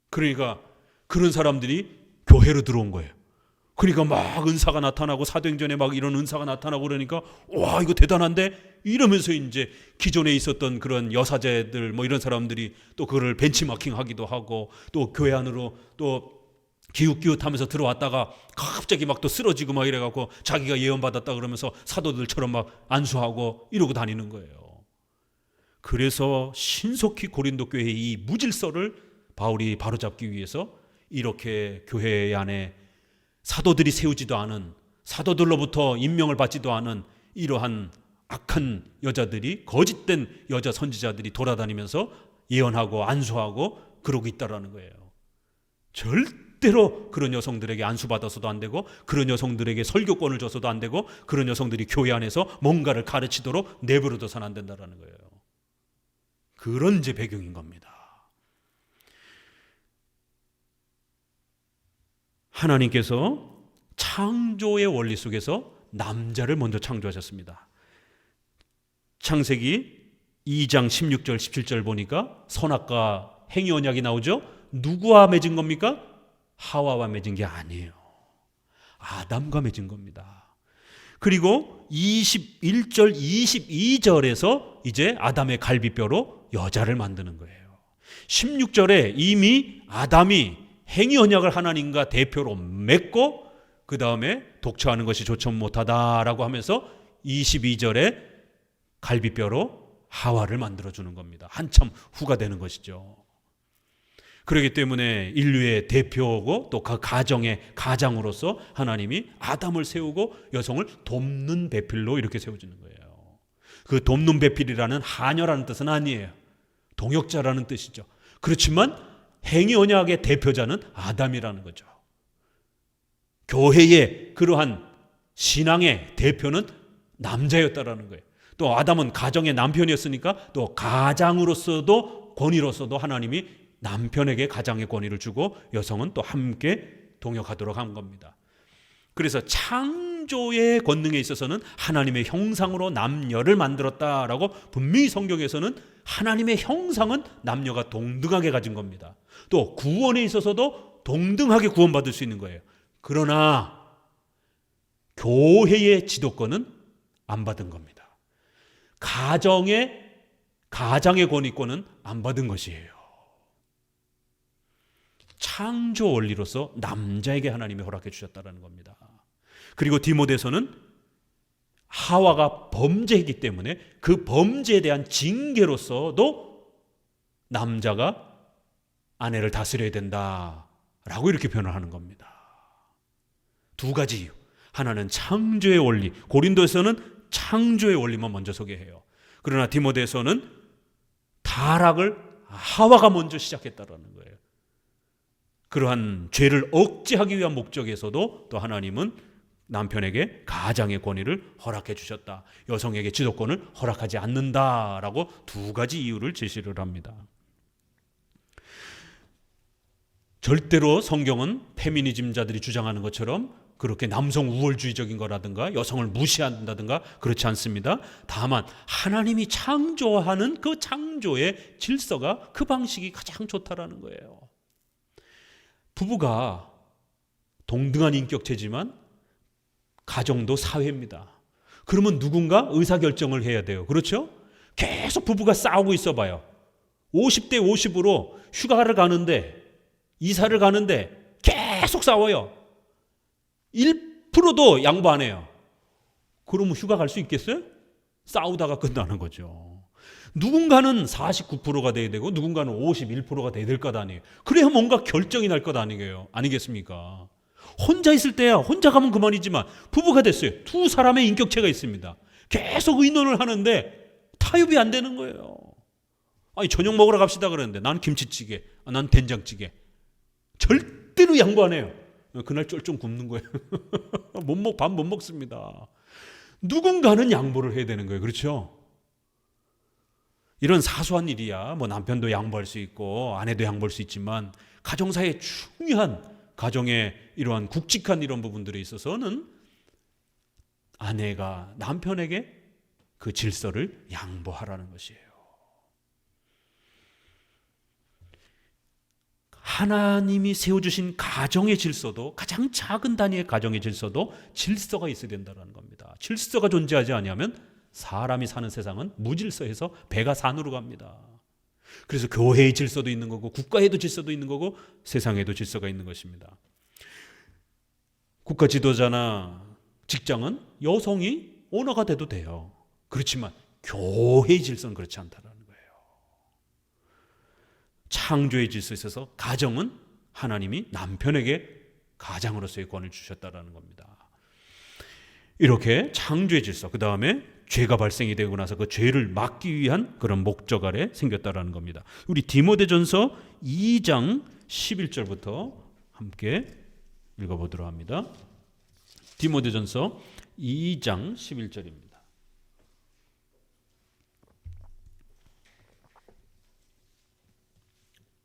그러니까 그런 사람들이 교회로 들어온 거예요. 그러니까 막 은사가 나타나고 사도행전에 막 이런 은사가 나타나고 그러니까 와 이거 대단한데 이러면서 이제 기존에 있었던 그런 여사제들 뭐 이런 사람들이 또 그걸 벤치마킹하기도 하고 또 교회 안으로 또 기웃기웃하면서 들어왔다가 갑자기 막 또 쓰러지고 막 이래갖고 자기가 예언받았다 그러면서 사도들처럼 막 안수하고 이러고 다니는 거예요. 그래서 신속히 고린도 교회의 이 무질서를 바울이 바로잡기 위해서 이렇게 교회 안에 사도들이 세우지도 않은, 사도들로부터 임명을 받지도 않은 이러한 악한 여자들이, 거짓된 여자 선지자들이 돌아다니면서 예언하고 안수하고 그러고 있다라는 거예요. 절대로 그런 여성들에게 안수받아서도 안 되고, 그런 여성들에게 설교권을 줘서도 안 되고, 그런 여성들이 교회 안에서 뭔가를 가르치도록 내버려둬서는 안 된다라는 거예요. 그런 이제 배경인 겁니다. 하나님께서 창조의 원리 속에서 남자를 먼저 창조하셨습니다. 창세기 2장 16절 17절 보니까 선악과 행위 언약이 나오죠. 누구와 맺은 겁니까? 하와와 맺은 게 아니에요. 아담과 맺은 겁니다. 그리고 21절 22절에서 이제 아담의 갈비뼈로 여자를 만드는 거예요. 16절에 이미 아담이 행위 언약을 하나님과 대표로 맺고 그 다음에 독처하는 것이 좋지 못하다라고 하면서 22절에 갈비뼈로 하와를 만들어주는 겁니다. 한참 후가 되는 것이죠. 그렇기 때문에 인류의 대표고 또 그 가정의 가장으로서 하나님이 아담을 세우고 여성을 돕는 배필로 이렇게 세워주는 거예요. 그 돕는 배필이라는 하녀라는 뜻은 아니에요. 동역자라는 뜻이죠. 그렇지만 행위 언약의 대표자는 아담이라는 거죠. 교회의 그러한 신앙의 대표는 남자였다라는 거예요. 또 아담은 가정의 남편이었으니까 또 가장으로서도 권위로서도 하나님이 남편에게 가장의 권위를 주고 여성은 또 함께 동역하도록 한 겁니다. 그래서 창조의 권능에 있어서는 하나님의 형상으로 남녀를 만들었다라고 분명히 성경에서는 하나님의 형상은 남녀가 동등하게 가진 겁니다. 또 구원에 있어서도 동등하게 구원받을 수 있는 거예요. 그러나 교회의 지도권은 안 받은 겁니다. 가장의 권위권은 안 받은 것이에요. 창조 원리로서 남자에게 하나님이 허락해 주셨다는 겁니다. 그리고 디모데서는 하와가 범죄했기 때문에 그 범죄에 대한 징계로서도 남자가 아내를 다스려야 된다라고 이렇게 표현하는 겁니다. 두 가지 이유. 하나는 창조의 원리, 고린도에서는 창조의 원리만 먼저 소개해요. 그러나 디모데에서는 타락을 하와가 먼저 시작했다라는 거예요. 그러한 죄를 억제하기 위한 목적에서도 또 하나님은 남편에게 가장의 권위를 허락해 주셨다. 여성에게 지도권을 허락하지 않는다라고 두 가지 이유를 제시를 합니다. 절대로 성경은 페미니즘자들이 주장하는 것처럼 그렇게 남성 우월주의적인 거라든가 여성을 무시한다든가 그렇지 않습니다. 다만 하나님이 창조하는 그 창조의 질서가 그 방식이 가장 좋다라는 거예요. 부부가 동등한 인격체지만 가정도 사회입니다. 그러면 누군가 의사결정을 해야 돼요. 그렇죠? 계속 부부가 싸우고 있어 봐요. 50대 50으로 휴가를 가는데 이사를 가는데 계속 싸워요. 1%도 양보 안 해요. 그러면 휴가 갈 수 있겠어요? 싸우다가 끝나는 거죠. 누군가는 49%가 돼야 되고 누군가는 51%가 돼야 될 것 아니에요. 그래야 뭔가 결정이 날 것 아니겠습니까? 혼자 있을 때야 혼자 가면 그만이지만 부부가 됐어요. 두 사람의 인격체가 있습니다. 계속 의논을 하는데 타협이 안 되는 거예요. 아니 저녁 먹으러 갑시다 그러는데 난 김치찌개, 난 된장찌개. 절대로 양보 안 해요. 그날 쫄좀 굶는 거예요. 밥 못 먹습니다. 누군가는 양보를 해야 되는 거예요. 그렇죠? 이런 사소한 일이야 뭐 남편도 양보할 수 있고 아내도 양보할 수 있지만 가정사의 중요한 가정의 이러한 굵직한 이런 부분들에 있어서는 아내가 남편에게 그 질서를 양보하라는 것이에요. 하나님이 세워주신 가정의 질서도, 가장 작은 단위의 가정의 질서도 질서가 있어야 된다는 겁니다. 질서가 존재하지 아니하면 사람이 사는 세상은 무질서해서 배가 산으로 갑니다. 그래서 교회의 질서도 있는 거고 국가에도 질서도 있는 거고 세상에도 질서가 있는 것입니다. 국가 지도자나 직장은 여성이 오너가 돼도 돼요. 그렇지만 교회의 질서는 그렇지 않다는 거예요. 창조의 질서에 있어서 가정은 하나님이 남편에게 가장으로서의 권을 주셨다는 겁니다. 이렇게 창조의 질서, 그 다음에 죄가 발생이 되고 나서 그 죄를 막기 위한 그런 목적 아래 생겼다는 겁니다. 우리 디모데전서 2장 11절부터 함께 읽어보도록 합니다. 디모데전서 2장 11절입니다.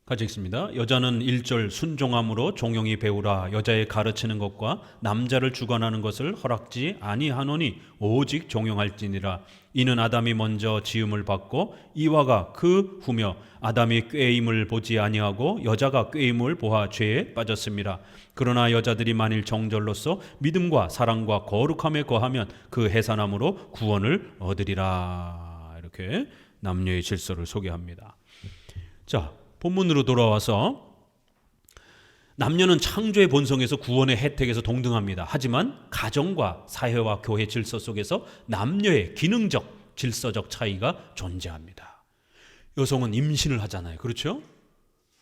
같이 읽습니다. 여자는 1절 순종함으로 종용이 배우라. 여자의 가르치는 것과 남자를 주관하는 것을 허락지 아니하노니 오직 종용할지니라. 이는 아담이 먼저 지음을 받고 이와가 그 후며 아담이 꾀임을 보지 아니하고 여자가 꾀임을 보아 죄에 빠졌습니다. 그러나 여자들이 만일 정절로서 믿음과 사랑과 거룩함에 거하면 그 해산함으로 구원을 얻으리라. 이렇게 남녀의 질서를 소개합니다. 자, 본문으로 돌아와서 남녀는 창조의 본성에서 구원의 혜택에서 동등합니다. 하지만 가정과 사회와 교회 질서 속에서 남녀의 기능적, 질서적 차이가 존재합니다. 여성은 임신을 하잖아요. 그렇죠?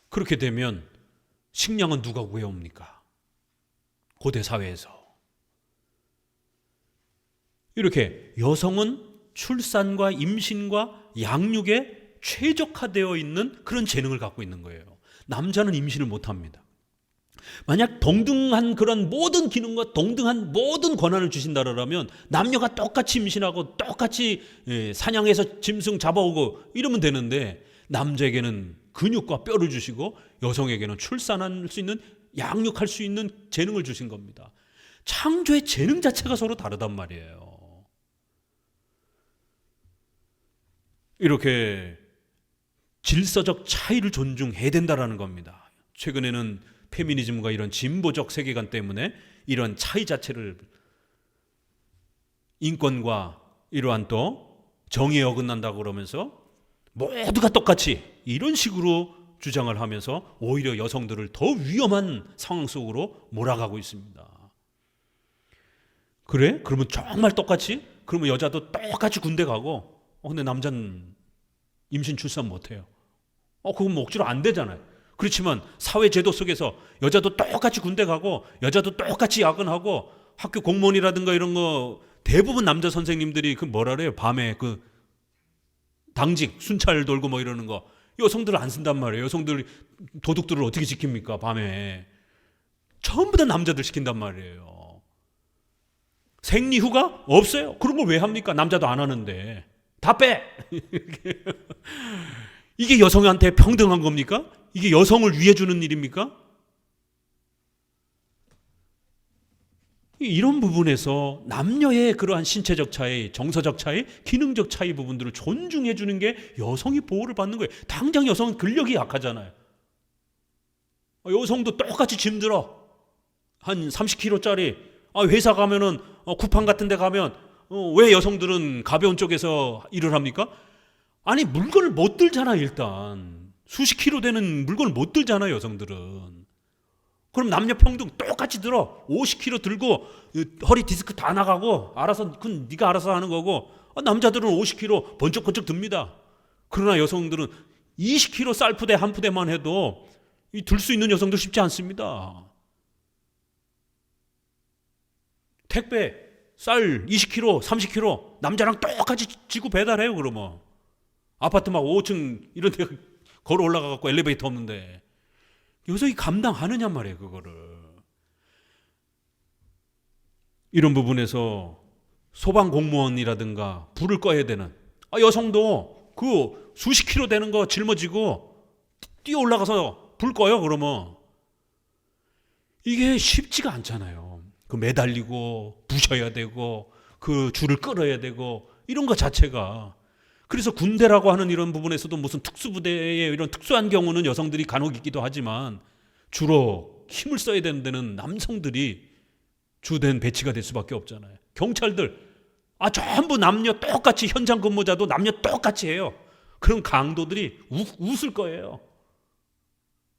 그렇게 되면 식량은 누가 구해옵니까? 고대 사회에서. 이렇게 여성은 출산과 임신과 양육에 최적화되어 있는 그런 재능을 갖고 있는 거예요. 남자는 임신을 못합니다. 만약 동등한 그런 모든 기능과 동등한 모든 권한을 주신다라면 남녀가 똑같이 임신하고 똑같이 사냥해서 짐승 잡아오고 이러면 되는데 남자에게는 근육과 뼈를 주시고 여성에게는 출산할 수 있는 양육할 수 있는 재능을 주신 겁니다. 창조의 재능 자체가 서로 다르단 말이에요. 이렇게 질서적 차이를 존중해야 된다라는 겁니다. 최근에는 페미니즘과 이런 진보적 세계관 때문에 이런 차이 자체를 인권과 이러한 또 정의에 어긋난다고 그러면서 모두가 똑같이 이런 식으로 주장을 하면서 오히려 여성들을 더 위험한 상황 속으로 몰아가고 있습니다. 그래? 그러면 정말 똑같이? 그러면 여자도 똑같이 군대 가고 근데 남자는 임신 출산 못해요. 그건 뭐 억지로 안 되잖아요. 그렇지만 사회 제도 속에서 여자도 똑같이 군대 가고 여자도 똑같이 야근하고 학교 공무원이라든가 이런 거 대부분 남자 선생님들이 그 뭐라 그래요? 밤에 그 당직 순찰 돌고 뭐 이러는 거 여성들을 안 쓴단 말이에요. 여성들 도둑들을 어떻게 지킵니까? 밤에 전부 다 남자들 시킨단 말이에요. 생리휴가 없어요. 그런 걸 왜 합니까? 남자도 안 하는데 다 빼. 이게 여성한테 평등한 겁니까? 이게 여성을 위해 주는 일입니까? 이런 부분에서 남녀의 그러한 신체적 차이, 정서적 차이, 기능적 차이 부분들을 존중해 주는 게 여성이 보호를 받는 거예요. 당장 여성은 근력이 약하잖아요. 여성도 똑같이 짐들어. 한 30kg짜리. 회사 가면은 쿠팡 같은 데 가면 왜 여성들은 가벼운 쪽에서 일을 합니까? 아니 물건을 못 들잖아. 일단 수십 킬로 되는 물건을 못 들잖아 여성들은. 그럼 남녀 평등 똑같이 들어. 50kg 들고 허리 디스크 다 나가고 알아서 그건 네가 알아서 하는 거고 남자들은 50kg 번쩍번쩍 듭니다. 그러나 여성들은 20kg 쌀푸대 한 푸대만 해도 들 수 있는 여성들 쉽지 않습니다. 택배 쌀 20kg 30kg 남자랑 똑같이 지고 배달해요. 그러면 아파트 막 5층 이런 데 걸어 올라가갖고 엘리베이터 없는데 여성이 감당하느냐 말이에요. 그거를. 이런 부분에서 소방공무원이라든가 불을 꺼야 되는 여성도 그 수십 킬로 되는 거 짊어지고 뛰어 올라가서 불 꺼요. 그러면 이게 쉽지가 않잖아요. 그 매달리고 부셔야 되고 그 줄을 끌어야 되고 이런 것 자체가. 그래서 군대라고 하는 이런 부분에서도 무슨 특수부대의 이런 특수한 경우는 여성들이 간혹 있기도 하지만 주로 힘을 써야 되는 데는 남성들이 주된 배치가 될 수밖에 없잖아요. 경찰들 전부 남녀 똑같이, 현장 근무자도 남녀 똑같이 해요. 그럼 강도들이 웃을 거예요.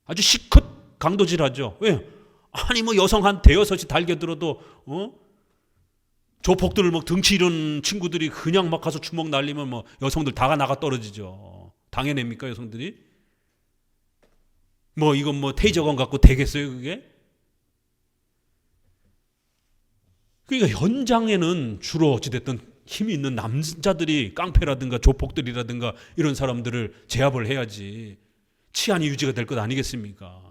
아주 시컷 강도질하죠. 왜? 아니 뭐 여성 한 대여섯이 달겨들어도 조폭들 뭐 등치 이런 친구들이 그냥 막 가서 주먹 날리면 뭐 여성들 다가 나가 떨어지죠. 당해냅니까 여성들이? 뭐 이건 뭐 테이저건 갖고 되겠어요 그게? 그러니까 현장에는 주로 어찌됐든 힘이 있는 남자들이 깡패라든가 조폭들이라든가 이런 사람들을 제압을 해야지 치안이 유지가 될 것 아니겠습니까?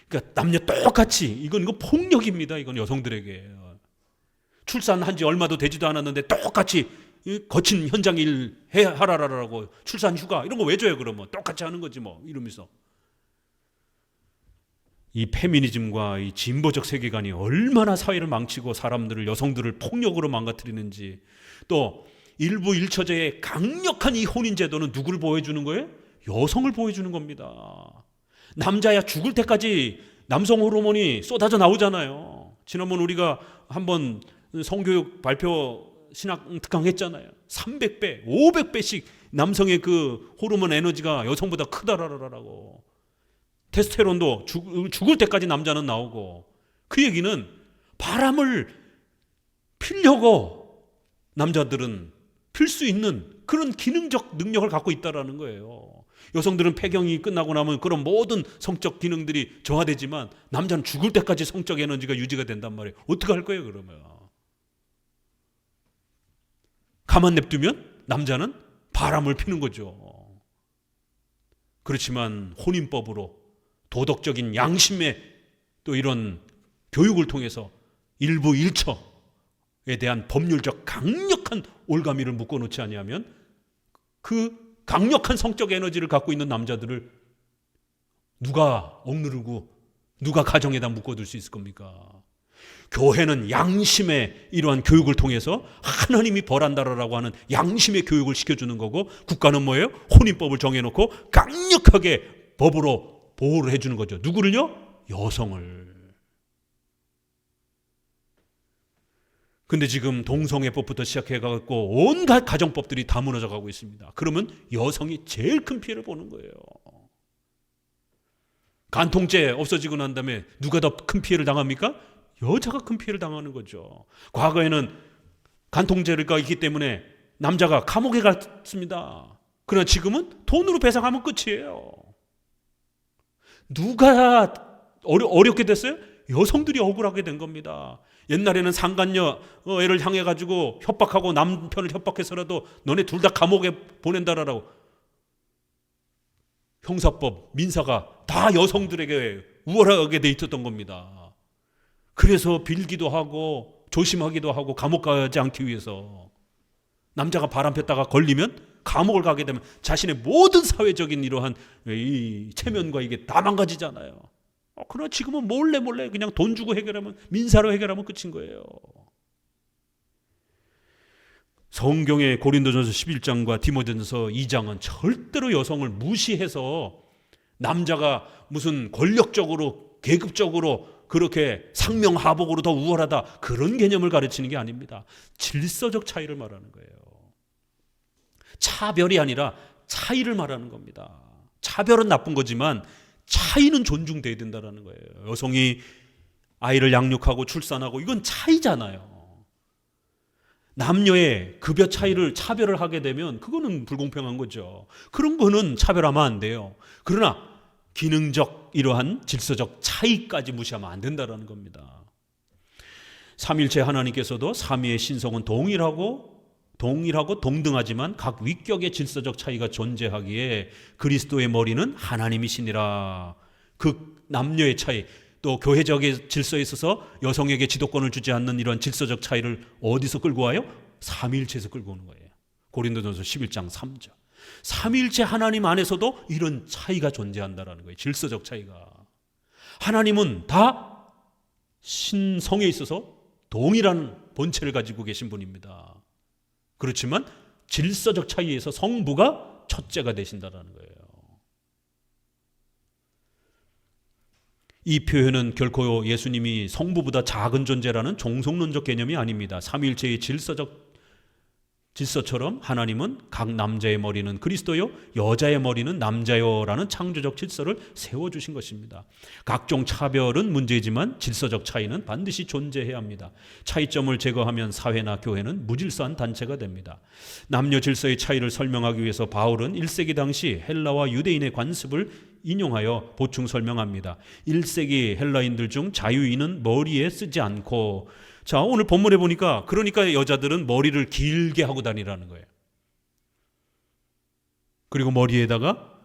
그러니까 남녀 똑같이 이건 폭력입니다. 이건 여성들에게. 출산한 지 얼마도 되지도 않았는데 똑같이 거친 현장 일 하라라고 출산 휴가 이런 거 왜 줘요 그러면? 똑같이 하는 거지 뭐 이러면서. 이 페미니즘과 이 진보적 세계관이 얼마나 사회를 망치고 사람들을, 여성들을 폭력으로 망가뜨리는지. 또 일부 일처제의 강력한 이 혼인제도는 누구를 보호해주는 거예요? 여성을 보호해주는 겁니다. 남자야 죽을 때까지 남성 호르몬이 쏟아져 나오잖아요. 지난번 우리가 한번 성교육 발표 신학 특강 했잖아요. 300배, 500배씩 남성의 그 호르몬 에너지가 여성보다 크다라고. 테스테론도 죽을 때까지 남자는 나오고. 그 얘기는 바람을 피려고 남자들은 필 수 있는 그런 기능적 능력을 갖고 있다는 거예요. 여성들은 폐경이 끝나고 나면 그런 모든 성적 기능들이 저하되지만 남자는 죽을 때까지 성적 에너지가 유지가 된단 말이에요. 어떻게 할 거예요 그러면? 가만 냅두면 남자는 바람을 피는 거죠. 그렇지만 혼인법으로 도덕적인 양심의 또 이런 교육을 통해서 일부 일처에 대한 법률적 강력한 올가미를 묶어놓지 아니하면 그 강력한 성적 에너지를 갖고 있는 남자들을 누가 억누르고 누가 가정에다 묶어둘 수 있을 겁니까? 교회는 양심의 이러한 교육을 통해서 하나님이 벌한다라고 하는 양심의 교육을 시켜주는 거고, 국가는 뭐예요? 혼인법을 정해놓고 강력하게 법으로 보호를 해주는 거죠. 누구를요? 여성을. 근데 지금 동성애법부터 시작해갖고 온갖 가정법들이 다 무너져 가고 있습니다. 그러면 여성이 제일 큰 피해를 보는 거예요. 간통죄 없어지고 난 다음에 누가 더 큰 피해를 당합니까? 여자가 큰 피해를 당하는 거죠. 과거에는 간통죄가 있기 때문에 남자가 감옥에 갔습니다. 그러나 지금은 돈으로 배상하면 끝이에요. 누가 어렵게 됐어요? 여성들이 억울하게 된 겁니다. 옛날에는 상간녀 애를 향해 가지고 협박하고 남편을 협박해서라도 너네 둘 다 감옥에 보낸다라고 형사법, 민사가 다 여성들에게 우월하게 돼 있었던 겁니다. 그래서 빌기도 하고 조심하기도 하고 감옥 가지 않기 위해서. 남자가 바람 폈다가 걸리면 감옥을 가게 되면 자신의 모든 사회적인 이러한 이 체면과 이게 다 망가지잖아요. 그러나 지금은 몰래 그냥 돈 주고 해결하면, 민사로 해결하면 끝인 거예요. 성경의 고린도전서 11장과 디모데전서 2장은 절대로 여성을 무시해서 남자가 무슨 권력적으로 계급적으로 그렇게 상명하복으로 더 우월하다 그런 개념을 가르치는 게 아닙니다. 질서적 차이를 말하는 거예요. 차별이 아니라 차이를 말하는 겁니다. 차별은 나쁜 거지만 차이는 존중돼야 된다는 거예요. 여성이 아이를 양육하고 출산하고 이건 차이잖아요. 남녀의 급여 차이를 차별을 하게 되면 그거는 불공평한 거죠. 그런 거는 차별하면 안 돼요. 그러나 기능적 이러한 질서적 차이까지 무시하면 안 된다는 겁니다. 삼일체 하나님께서도 삼위의 신성은 동일하고 동등하지만 각 위격의 질서적 차이가 존재하기에 그리스도의 머리는 하나님이시니라. 그 남녀의 차이, 또 교회적인 질서에 있어서 여성에게 지도권을 주지 않는 이런 질서적 차이를 어디서 끌고 와요? 삼위일체에서 끌고 오는 거예요. 고린도전서 11장 3절. 삼위일체 하나님 안에서도 이런 차이가 존재한다라는 거예요. 질서적 차이가. 하나님은 다 신성에 있어서 동일한 본체를 가지고 계신 분입니다. 그렇지만 질서적 차이에서 성부가 첫째가 되신다라는 거예요. 이 표현은 결코 예수님이 성부보다 작은 존재라는 종속론적 개념이 아닙니다. 삼위일체의 질서처럼 하나님은 각 남자의 머리는 그리스도요, 여자의 머리는 남자요라는 창조적 질서를 세워주신 것입니다. 각종 차별은 문제지만 질서적 차이는 반드시 존재해야 합니다. 차이점을 제거하면 사회나 교회는 무질서한 단체가 됩니다. 남녀 질서의 차이를 설명하기 위해서 바울은 1세기 당시 헬라와 유대인의 관습을 인용하여 보충 설명합니다. 1세기 헬라인들 중 자유인은 머리에 쓰지 않고, 자, 오늘 본문에 보니까 그러니까 여자들은 머리를 길게 하고 다니라는 거예요. 그리고 머리에다가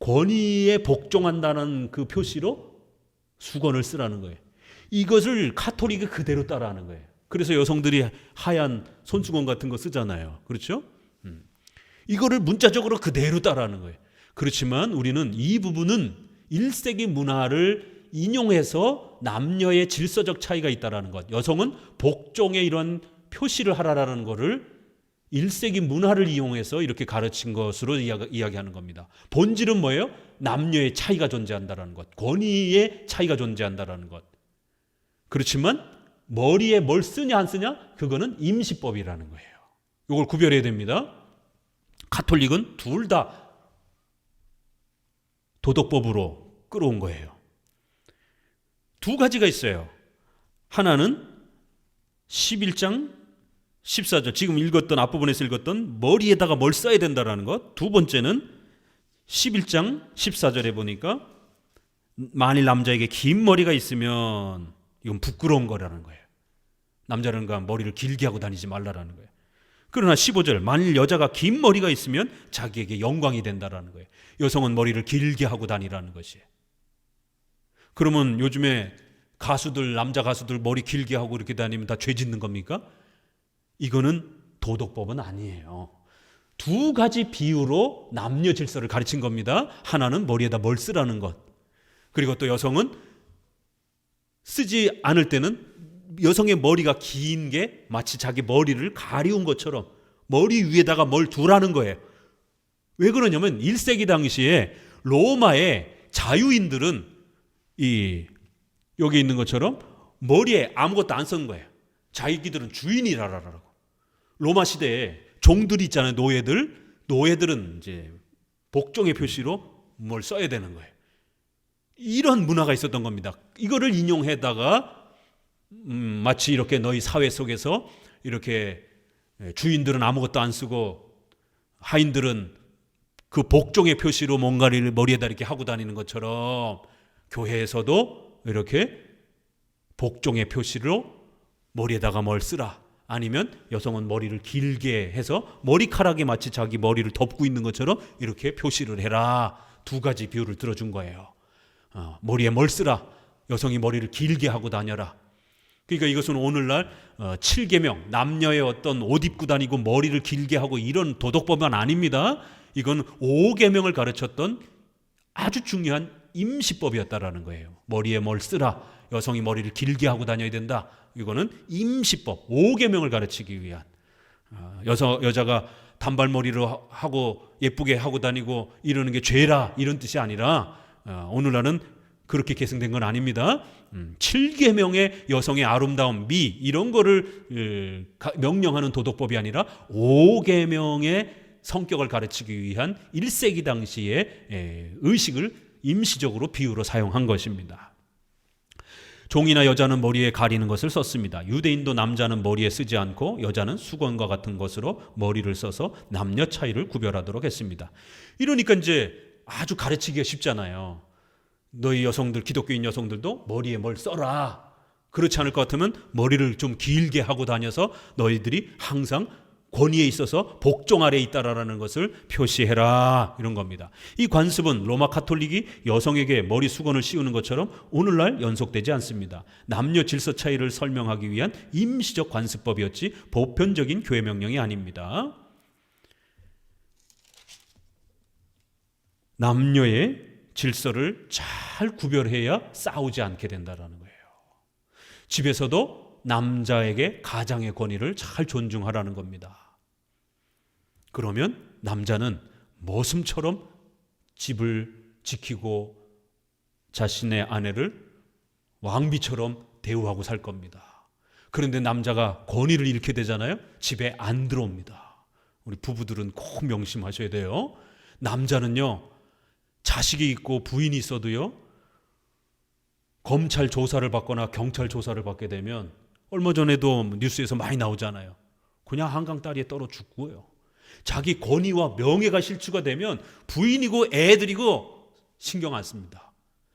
권위에 복종한다는 그 표시로 수건을 쓰라는 거예요. 이것을 가톨릭이 그대로 따라하는 거예요. 그래서 여성들이 하얀 손수건 같은 거 쓰잖아요. 그렇죠? 이거를 문자적으로 그대로 따라하는 거예요. 그렇지만 우리는 이 부분은 1세기 문화를 인용해서 남녀의 질서적 차이가 있다라는 것, 여성은 복종의 이런 표시를 하라라는 것을 1세기 문화를 이용해서 이렇게 가르친 것으로 이야기하는 겁니다. 본질은 뭐예요? 남녀의 차이가 존재한다라는 것, 권위의 차이가 존재한다라는 것. 그렇지만 머리에 뭘 쓰냐 안 쓰냐, 그거는 임시법이라는 거예요. 이걸 구별해야 됩니다. 가톨릭은 둘 다 도덕법으로 끌어온 거예요. 두 가지가 있어요. 하나는 11장 14절, 지금 읽었던, 앞부분에서 읽었던 머리에다가 뭘 써야 된다는 것. 두 번째는 11장 14절에 보니까 만일 남자에게 긴 머리가 있으면 이건 부끄러운 거라는 거예요. 남자는 머리를 길게 하고 다니지 말라라는 거예요. 그러나 15절, 만일 여자가 긴 머리가 있으면 자기에게 영광이 된다라는 거예요. 여성은 머리를 길게 하고 다니라는 것이에요. 그러면 요즘에 가수들, 남자 가수들 머리 길게 하고 이렇게 다니면 다 죄 짓는 겁니까? 이거는 도덕법은 아니에요. 두 가지 비유로 남녀 질서를 가르친 겁니다. 하나는 머리에다 뭘 쓰라는 것. 그리고 또 여성은 쓰지 않을 때는 여성의 머리가 긴 게 마치 자기 머리를 가리운 것처럼 머리 위에다가 뭘 두라는 거예요. 왜 그러냐면 1세기 당시에 로마의 자유인들은 여기 있는 것처럼 머리에 아무것도 안 쓴 거예요. 자기들은 주인이라라고. 로마 시대에 종들이 있잖아요. 노예들은 이제 복종의 표시로 뭘 써야 되는 거예요. 이런 문화가 있었던 겁니다. 이거를 인용해다가 마치 이렇게 너희 사회 속에서 이렇게 주인들은 아무것도 안 쓰고 하인들은 그 복종의 표시로 뭔가를 머리에다 이렇게 하고 다니는 것처럼 교회에서도 이렇게 복종의 표시로 머리에다가 뭘 쓰라. 아니면 여성은 머리를 길게 해서 머리카락이 마치 자기 머리를 덮고 있는 것처럼 이렇게 표시를 해라. 두 가지 비유를 들어준 거예요. 머리에 뭘 쓰라. 여성이 머리를 길게 하고 다녀라. 그러니까 이것은 오늘날 7계명, 남녀의 어떤 옷 입고 다니고 머리를 길게 하고 이런 도덕법은 아닙니다. 이건 5계명을 가르쳤던 아주 중요한 임시법이었다라는 거예요. 머리에 뭘 쓰라. 여성이 머리를 길게 하고 다녀야 된다. 이거는 임시법, 5계명을 가르치기 위한. 여자가 단발머리로 하고 예쁘게 하고 다니고 이러는 게 죄라, 이런 뜻이 아니라 오늘날은 그렇게 계승된 건 아닙니다. 7계명의 여성의 아름다움, 미 이런 거를 명령하는 도덕법이 아니라 5계명의 성격을 가르치기 위한 1세기 당시의 의식을 임시적으로 비유로 사용한 것입니다. 종이나 여자는 머리에 가리는 것을 썼습니다. 유대인도 남자는 머리에 쓰지 않고 여자는 수건과 같은 것으로 머리를 써서 남녀 차이를 구별하도록 했습니다. 이러니까 이제 아주 가르치기가 쉽잖아요. 너희 여성들, 기독교인 여성들도 머리에 뭘 써라. 그렇지 않을 것 같으면 머리를 좀 길게 하고 다녀서 너희들이 항상 권위에 있어서 복종 아래에 있다라는 것을 표시해라, 이런 겁니다. 이 관습은 로마 가톨릭이 여성에게 머리 수건을 씌우는 것처럼 오늘날 연속되지 않습니다. 남녀 질서 차이를 설명하기 위한 임시적 관습법이었지 보편적인 교회 명령이 아닙니다. 남녀의 질서를 잘 구별해야 싸우지 않게 된다는 거예요. 집에서도 남자에게 가장의 권위를 잘 존중하라는 겁니다. 그러면 남자는 머슴처럼 집을 지키고 자신의 아내를 왕비처럼 대우하고 살 겁니다. 그런데 남자가 권위를 잃게 되잖아요. 집에 안 들어옵니다. 우리 부부들은 꼭 명심하셔야 돼요. 남자는요, 자식이 있고 부인이 있어도요, 검찰 조사를 받거나 경찰 조사를 받게 되면 얼마 전에도 뉴스에서 많이 나오잖아요. 그냥 한강 다리에 떨어 죽고요. 자기 권위와 명예가 실추가 되면 부인이고 애들이고 신경 안 씁니다.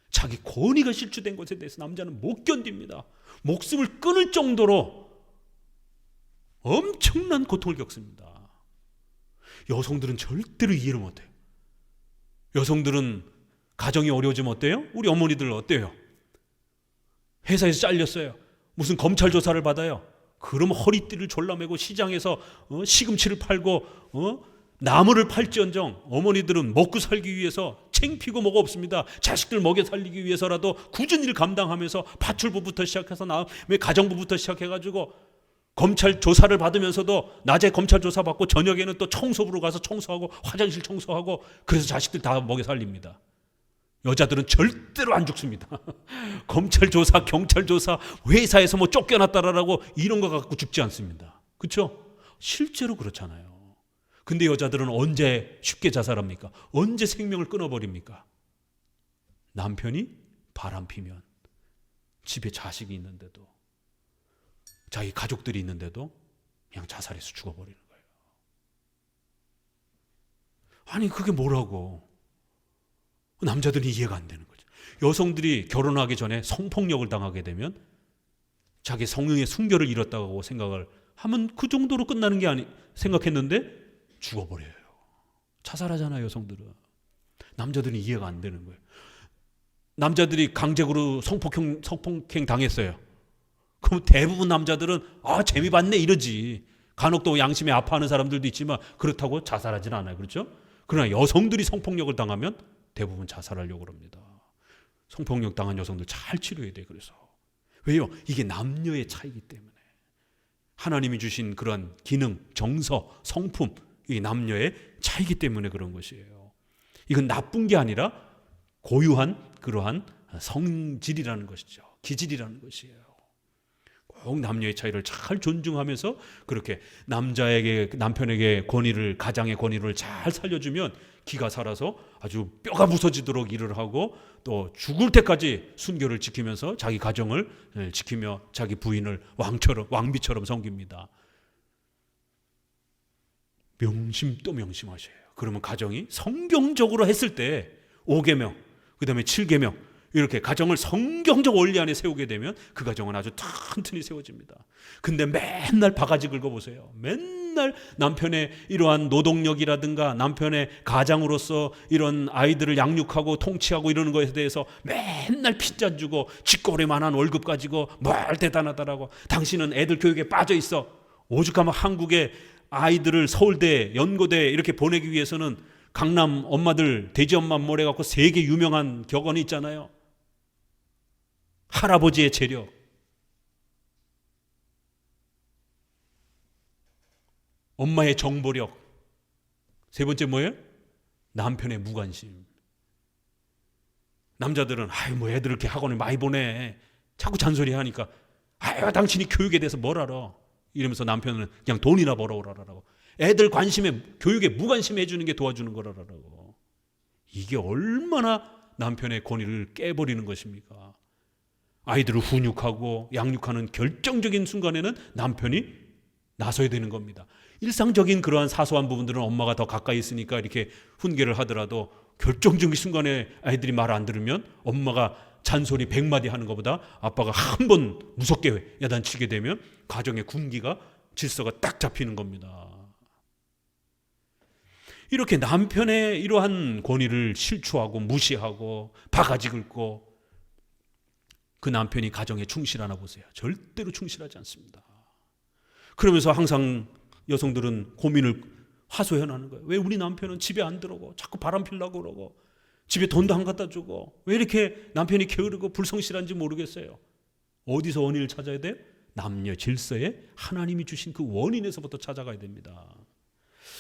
자기 권위가 실추된 것에 대해서 남자는 못 견딥니다. 목숨을 끊을 정도로 엄청난 고통을 겪습니다. 여성들은 절대로 이해를 못해요. 여성들은 가정이 어려워지면 어때요? 우리 어머니들 어때요? 회사에서 잘렸어요. 무슨 검찰 조사를 받아요. 그럼 허리띠를 졸라매고 시장에서 시금치를 팔고 나무를 팔지언정 어머니들은 먹고 살기 위해서 챙피고 뭐가 없습니다. 자식들 먹여 살리기 위해서라도 굳은 일 감당하면서 파출부부터 시작해서 다음에 가정부부터 시작해가지고 검찰 조사를 받으면서도 낮에 검찰 조사 받고 저녁에는 또 청소부로 가서 청소하고 화장실 청소하고 그래서 자식들 다 먹여 살립니다. 여자들은 절대로 안 죽습니다. 검찰 조사, 경찰 조사, 회사에서 뭐 쫓겨났다라고 이런 거 갖고 죽지 않습니다. 그렇죠? 실제로 그렇잖아요. 근데 여자들은 언제 쉽게 자살합니까? 언제 생명을 끊어버립니까? 남편이 바람피면, 집에 자식이 있는데도, 자기 가족들이 있는데도 그냥 자살해서 죽어버리는 거예요. 아니 그게 뭐라고? 남자들이 이해가 안 되는 거죠. 여성들이 결혼하기 전에 성폭력을 당하게 되면 자기 성형의 순결을 잃었다고 생각을 하면 그 정도로 끝나는 게 생각했는데 죽어버려요. 자살하잖아요, 여성들은. 남자들은 이해가 안 되는 거예요. 남자들이 강제로 성폭행 당했어요. 그럼 대부분 남자들은 재미 봤네 이러지. 간혹 또 양심에 아파하는 사람들도 있지만 그렇다고 자살하지는 않아요. 그렇죠? 그러나 여성들이 성폭력을 당하면 대부분 자살하려고 합니다. 성폭력 당한 여성들 잘 치료해야 돼요. 그래서 왜요? 이게 남녀의 차이기 때문에. 하나님이 주신 그런 기능, 정서, 성품, 이게 남녀의 차이기 때문에 그런 것이에요. 이건 나쁜 게 아니라 고유한 그러한 성질이라는 것이죠. 기질이라는 것이에요. 꼭 남녀의 차이를 잘 존중하면서 그렇게 남편에게 가장의 권위를 잘 살려주면 기가 살아서 아주 뼈가 부서지도록 일을 하고 또 죽을 때까지 순결을 지키면서 자기 가정을 지키며 자기 부인을 왕비처럼 섬깁니다. 또 명심하셔요. 그러면 가정이 성경적으로 했을 때 5계명, 그 다음에 7계명 이렇게 가정을 성경적 원리 안에 세우게 되면 그 가정은 아주 튼튼히 세워집니다. 근데 맨날 바가지 긁어보세요. 맨날 남편의 이러한 노동력이라든가 남편의 가장으로서 이런 아이들을 양육하고 통치하고 이러는 것에 대해서 맨날 핀잔 주고 쥐꼬리만한 월급 가지고 뭘 대단하다라고 당신은 애들 교육에 빠져 있어. 오죽하면 한국의 아이들을 서울대, 연고대 이렇게 보내기 위해서는 강남 엄마들 돼지 엄마 몰아갖고 세계 유명한 격언이 있잖아요. 할아버지의 재력. 엄마의 정보력. 세 번째 뭐예요? 남편의 무관심. 남자들은 애들 이렇게 학원을 많이 보내. 자꾸 잔소리하니까 당신이 교육에 대해서 뭘 알아? 이러면서 남편은 그냥 돈이나 벌어오라라고. 애들 교육에 무관심해 주는 게 도와주는 거라라고. 이게 얼마나 남편의 권위를 깨버리는 것입니까? 아이들을 훈육하고 양육하는 결정적인 순간에는 남편이 나서야 되는 겁니다. 일상적인 그러한 사소한 부분들은 엄마가 더 가까이 있으니까 이렇게 훈계를 하더라도 결정적인 순간에 아이들이 말 안 들으면 엄마가 잔소리 100마디 하는 것보다 아빠가 한 번 무섭게 야단치게 되면 가정의 군기가 질서가 딱 잡히는 겁니다. 이렇게 남편의 이러한 권위를 실추하고 무시하고 바가지 긁고 그 남편이 가정에 충실하나 보세요. 절대로 충실하지 않습니다. 그러면서 항상 여성들은 고민을 하소연하는 거예요. 왜 우리 남편은 집에 안 들어오고 자꾸 바람 피려고 그러고 집에 돈도 안 갖다 주고 왜 이렇게 남편이 게으르고 불성실한지 모르겠어요. 어디서 원인을 찾아야 돼요? 남녀 질서에 하나님이 주신 그 원인에서부터 찾아가야 됩니다.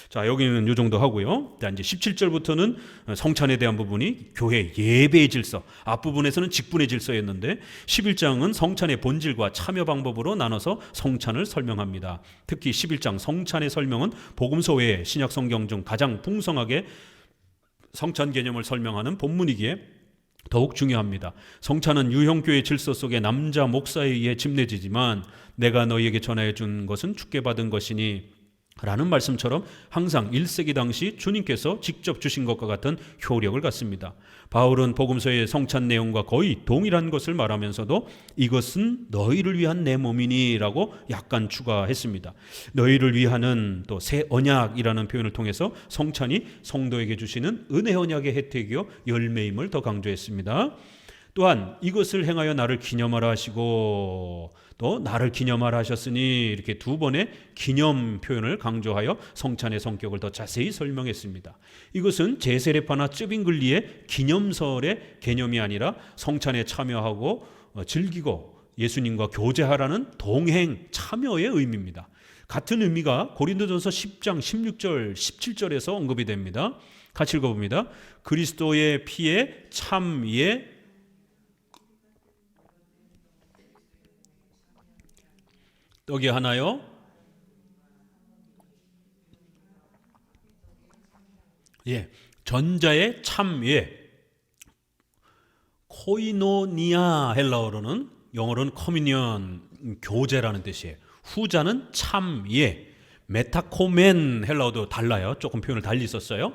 자, 여기는 이 정도 하고요. 자, 이제 17절부터는 성찬에 대한 부분이 교회 예배의 질서, 앞부분에서는 직분의 질서였는데 11장은 성찬의 본질과 참여 방법으로 나눠서 성찬을 설명합니다. 특히 11장 성찬의 설명은 복음서 외에 신약 성경 중 가장 풍성하게 성찬 개념을 설명하는 본문이기에 더욱 중요합니다. 성찬은 유형교회 질서 속에 남자 목사에 의해 집례지지만 내가 너희에게 전하여 준 것은 주께 받은 것이니 라는 말씀처럼 항상 1세기 당시 주님께서 직접 주신 것과 같은 효력을 갖습니다. 바울은 복음서의 성찬 내용과 거의 동일한 것을 말하면서도 이것은 너희를 위한 내 몸이니 라고 약간 추가했습니다. 너희를 위하는 또 새 언약이라는 표현을 통해서 성찬이 성도에게 주시는 은혜 언약의 혜택이요 열매임을 더 강조했습니다. 또한 이것을 행하여 나를 기념하라 하시고 또 나를 기념하라 하셨으니 이렇게 두 번의 기념 표현을 강조하여 성찬의 성격을 더 자세히 설명했습니다. 이것은 제세례파나 쯔빙글리의 기념설의 개념이 아니라 성찬에 참여하고 즐기고 예수님과 교제하라는 동행 참여의 의미입니다. 같은 의미가 고린도전서 10장 16절 17절에서 언급이 됩니다. 같이 읽어봅니다. 그리스도의 피에 참예 떡이 하나요? 예, 전자의 참예, 코이노니아 헬라어로는 영어로는 커뮤니언 교제라는 뜻이에요. 후자는 참예, 메타코멘 헬라어도 달라요. 조금 표현을 달리 썼어요.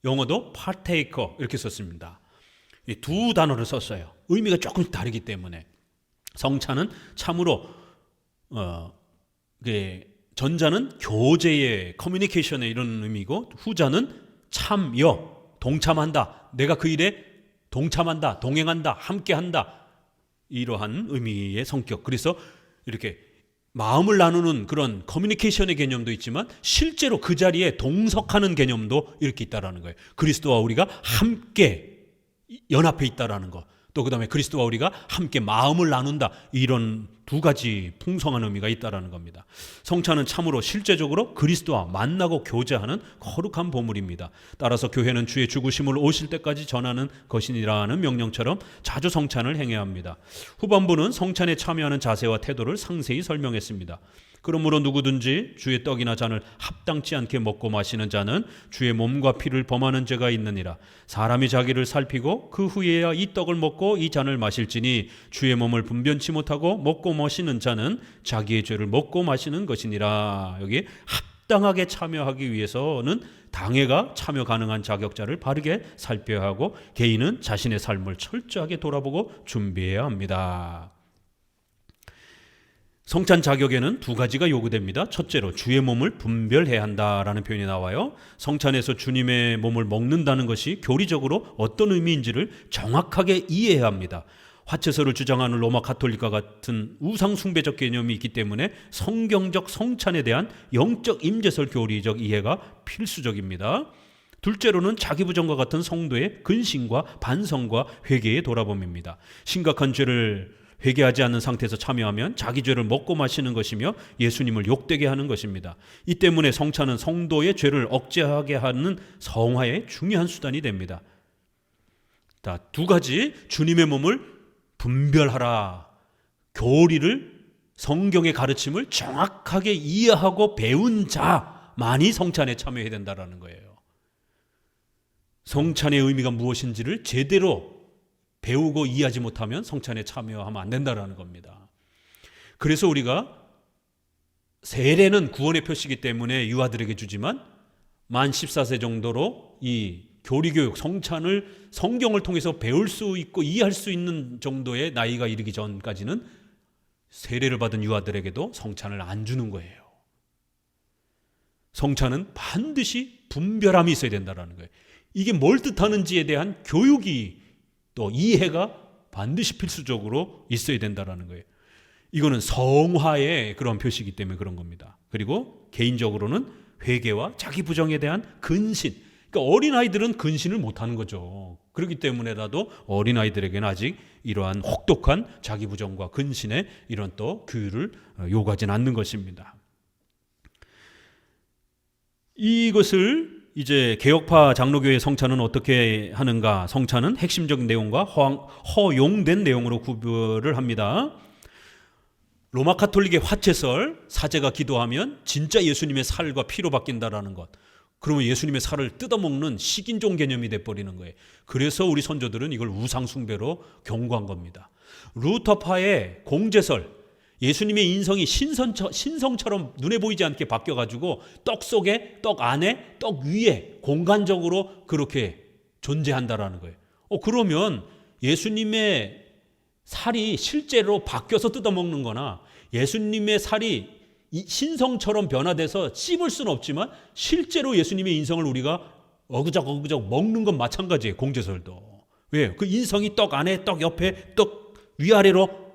영어도 파테이커 이렇게 썼습니다. 이 두 단어를 썼어요. 의미가 조금씩 다르기 때문에 성찬은 참으로 전자는 교제의 커뮤니케이션의 이런 의미고 후자는 참여, 동참한다. 내가 그 일에 동참한다, 동행한다, 함께한다. 이러한 의미의 성격. 그래서 이렇게 마음을 나누는 그런 커뮤니케이션의 개념도 있지만 실제로 그 자리에 동석하는 개념도 이렇게 있다라는 거예요. 그리스도와 우리가 함께 연합해 있다라는 거. 또 그 다음에 그리스도와 우리가 함께 마음을 나눈다. 이런 두 가지 풍성한 의미가 있다라는 겁니다. 성찬은 참으로 실제적으로 그리스도와 만나고 교제하는 거룩한 보물입니다. 따라서 교회는 주의 죽으심을 오실 때까지 전하는 것이라는 명령처럼 자주 성찬을 행해야 합니다. 후반부는 성찬에 참여하는 자세와 태도를 상세히 설명했습니다. 그러므로 누구든지 주의 떡이나 잔을 합당치 않게 먹고 마시는 자는 주의 몸과 피를 범하는 죄가 있느니라. 사람이 자기를 살피고 그 후에야 이 떡을 먹고 이 잔을 마실지니 주의 몸을 분변치 못하고 먹고 마시는 자는 자기의 죄를 먹고 마시는 것이니라. 여기 합당하게 참여하기 위해서는 당회가 참여 가능한 자격자를 바르게 살펴야 하고 개인은 자신의 삶을 철저하게 돌아보고 준비해야 합니다. 성찬 자격에는 두 가지가 요구됩니다. 첫째로 주의 몸을 분별해야 한다라는 표현이 나와요. 성찬에서 주님의 몸을 먹는다는 것이 교리적으로 어떤 의미인지를 정확하게 이해해야 합니다. 화채서를 주장하는 로마 가톨릭과 같은 우상 숭배적 개념이 있기 때문에 성경적 성찬에 대한 영적 임재설 교리적 이해가 필수적입니다. 둘째로는 자기 부정과 같은 성도의 근심과 반성과 회개의 돌아봄입니다. 심각한 죄를 회개하지 않는 상태에서 참여하면 자기 죄를 먹고 마시는 것이며 예수님을 욕되게 하는 것입니다. 이 때문에 성찬은 성도의 죄를 억제하게 하는 성화의 중요한 수단이 됩니다. 자, 두 가지 주님의 몸을 분별하라. 교리를 성경의 가르침을 정확하게 이해하고 배운 자만이 성찬에 참여해야 된다는 거예요. 성찬의 의미가 무엇인지를 제대로 배우고 이해하지 못하면 성찬에 참여하면 안 된다는 겁니다. 그래서 우리가 세례는 구원의 표시이기 때문에 유아들에게 주지만 만 14세 정도로 이 교리교육, 성찬을 성경을 통해서 배울 수 있고 이해할 수 있는 정도의 나이가 이르기 전까지는 세례를 받은 유아들에게도 성찬을 안 주는 거예요. 성찬은 반드시 분별함이 있어야 된다는 거예요. 이게 뭘 뜻하는지에 대한 교육이 또 이해가 반드시 필수적으로 있어야 된다는 거예요. 이거는 성화의 그런 표시이기 때문에 그런 겁니다. 그리고 개인적으로는 회개와 자기 부정에 대한 근신, 그러니까 어린아이들은 근신을 못하는 거죠. 그렇기 때문에라도 어린아이들에게는 아직 이러한 혹독한 자기부정과 근신의 이런 또 규율을 요구하지는 않는 것입니다. 이것을 이제 개혁파 장로교회 성찬은 어떻게 하는가? 성찬은 핵심적인 내용과 허용된 내용으로 구별을 합니다. 로마 카톨릭의 화채설, 사제가 기도하면 진짜 예수님의 살과 피로 바뀐다라는 것. 그러면 예수님의 살을 뜯어먹는 식인종 개념이 돼버리는 거예요. 그래서 우리 선조들은 이걸 우상숭배로 경고한 겁니다. 루터파의 공제설, 예수님의 인성이 신성처럼 눈에 보이지 않게 바뀌어가지고 떡 속에, 떡 안에, 떡 위에 공간적으로 그렇게 존재한다라는 거예요. 그러면 예수님의 살이 실제로 바뀌어서 뜯어먹는 거나 예수님의 살이 신성처럼 변화돼서 씹을 수는 없지만 실제로 예수님의 인성을 우리가 어그적 먹는 건 마찬가지예요. 공제설도. 왜요? 그 인성이 떡 안에, 떡 옆에, 떡 위아래로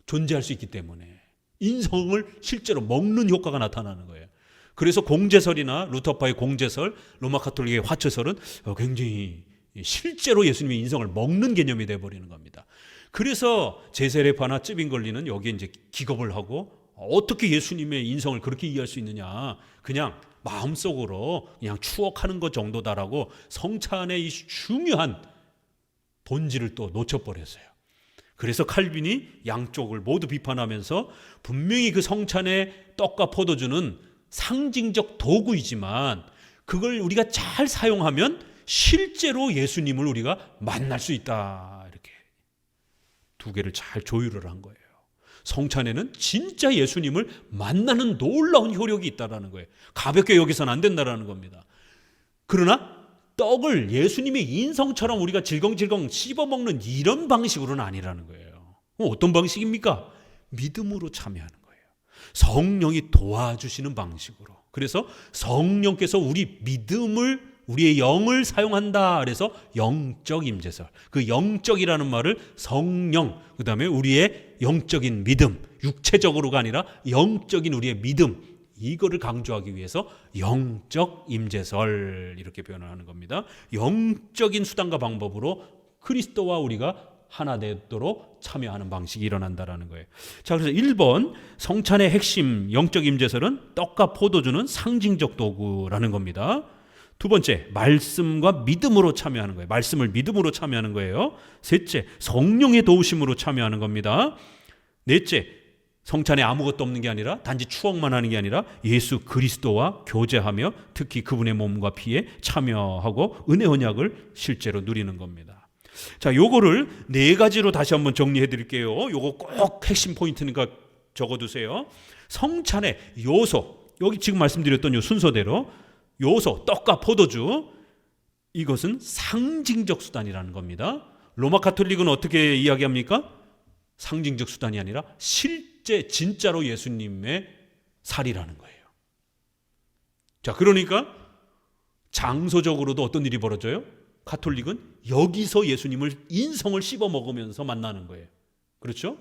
존재할 수 있기 때문에 인성을 실제로 먹는 효과가 나타나는 거예요. 그래서 공제설이나 루터파의 공제설, 로마 카톨릭의 화채설은 굉장히 실제로 예수님의 인성을 먹는 개념이 되어버리는 겁니다. 그래서 제세례파나 쯔빙 걸리는 여기에 이제 기겁을 하고 어떻게 예수님의 인성을 그렇게 이해할 수 있느냐, 그냥 마음속으로 그냥 추억하는 것 정도다라고 성찬의 이 중요한 본질을 또 놓쳐버렸어요. 그래서 칼빈이 양쪽을 모두 비판하면서 분명히 그 성찬의 떡과 포도주는 상징적 도구이지만 그걸 우리가 잘 사용하면 실제로 예수님을 우리가 만날 수 있다, 이렇게 두 개를 잘 조율을 한 거예요. 성찬에는 진짜 예수님을 만나는 놀라운 효력이 있다는 거예요. 가볍게 여기서는 안 된다는 겁니다. 그러나 떡을 예수님의 인성처럼 우리가 질겅질겅 씹어먹는 이런 방식으로는 아니라는 거예요. 어떤 방식입니까? 믿음으로 참여하는 거예요. 성령이 도와주시는 방식으로. 그래서 성령께서 우리 믿음을, 우리의 영을 사용한다. 그래서 영적 임재설. 그 영적이라는 말을 성령, 그 다음에 우리의 영적인 믿음, 육체적으로가 아니라 영적인 우리의 믿음, 이거를 강조하기 위해서 영적 임재설 이렇게 표현을 하는 겁니다. 영적인 수단과 방법으로 그리스도와 우리가 하나 되도록 참여하는 방식이 일어난다라는 거예요. 자, 그래서 1번 성찬의 핵심 영적 임재설은 떡과 포도주는 상징적 도구라는 겁니다. 두 번째, 말씀과 믿음으로 참여하는 거예요. 말씀을 믿음으로 참여하는 거예요. 셋째, 성령의 도우심으로 참여하는 겁니다. 넷째, 성찬에 아무것도 없는 게 아니라 단지 추억만 하는 게 아니라 예수 그리스도와 교제하며 특히 그분의 몸과 피에 참여하고 은혜 언약을 실제로 누리는 겁니다. 자, 요거를 네 가지로 다시 한번 정리해 드릴게요. 요거 꼭 핵심 포인트니까 적어두세요. 성찬의 요소, 여기 지금 말씀드렸던 요 순서대로 요소, 떡과 포도주, 이것은 상징적 수단이라는 겁니다. 로마 카톨릭은 어떻게 이야기합니까? 상징적 수단이 아니라 실제 진짜로 예수님의 살이라는 거예요. 자, 그러니까 장소적으로도 어떤 일이 벌어져요? 카톨릭은 여기서 예수님을 인성을 씹어 먹으면서 만나는 거예요. 그렇죠?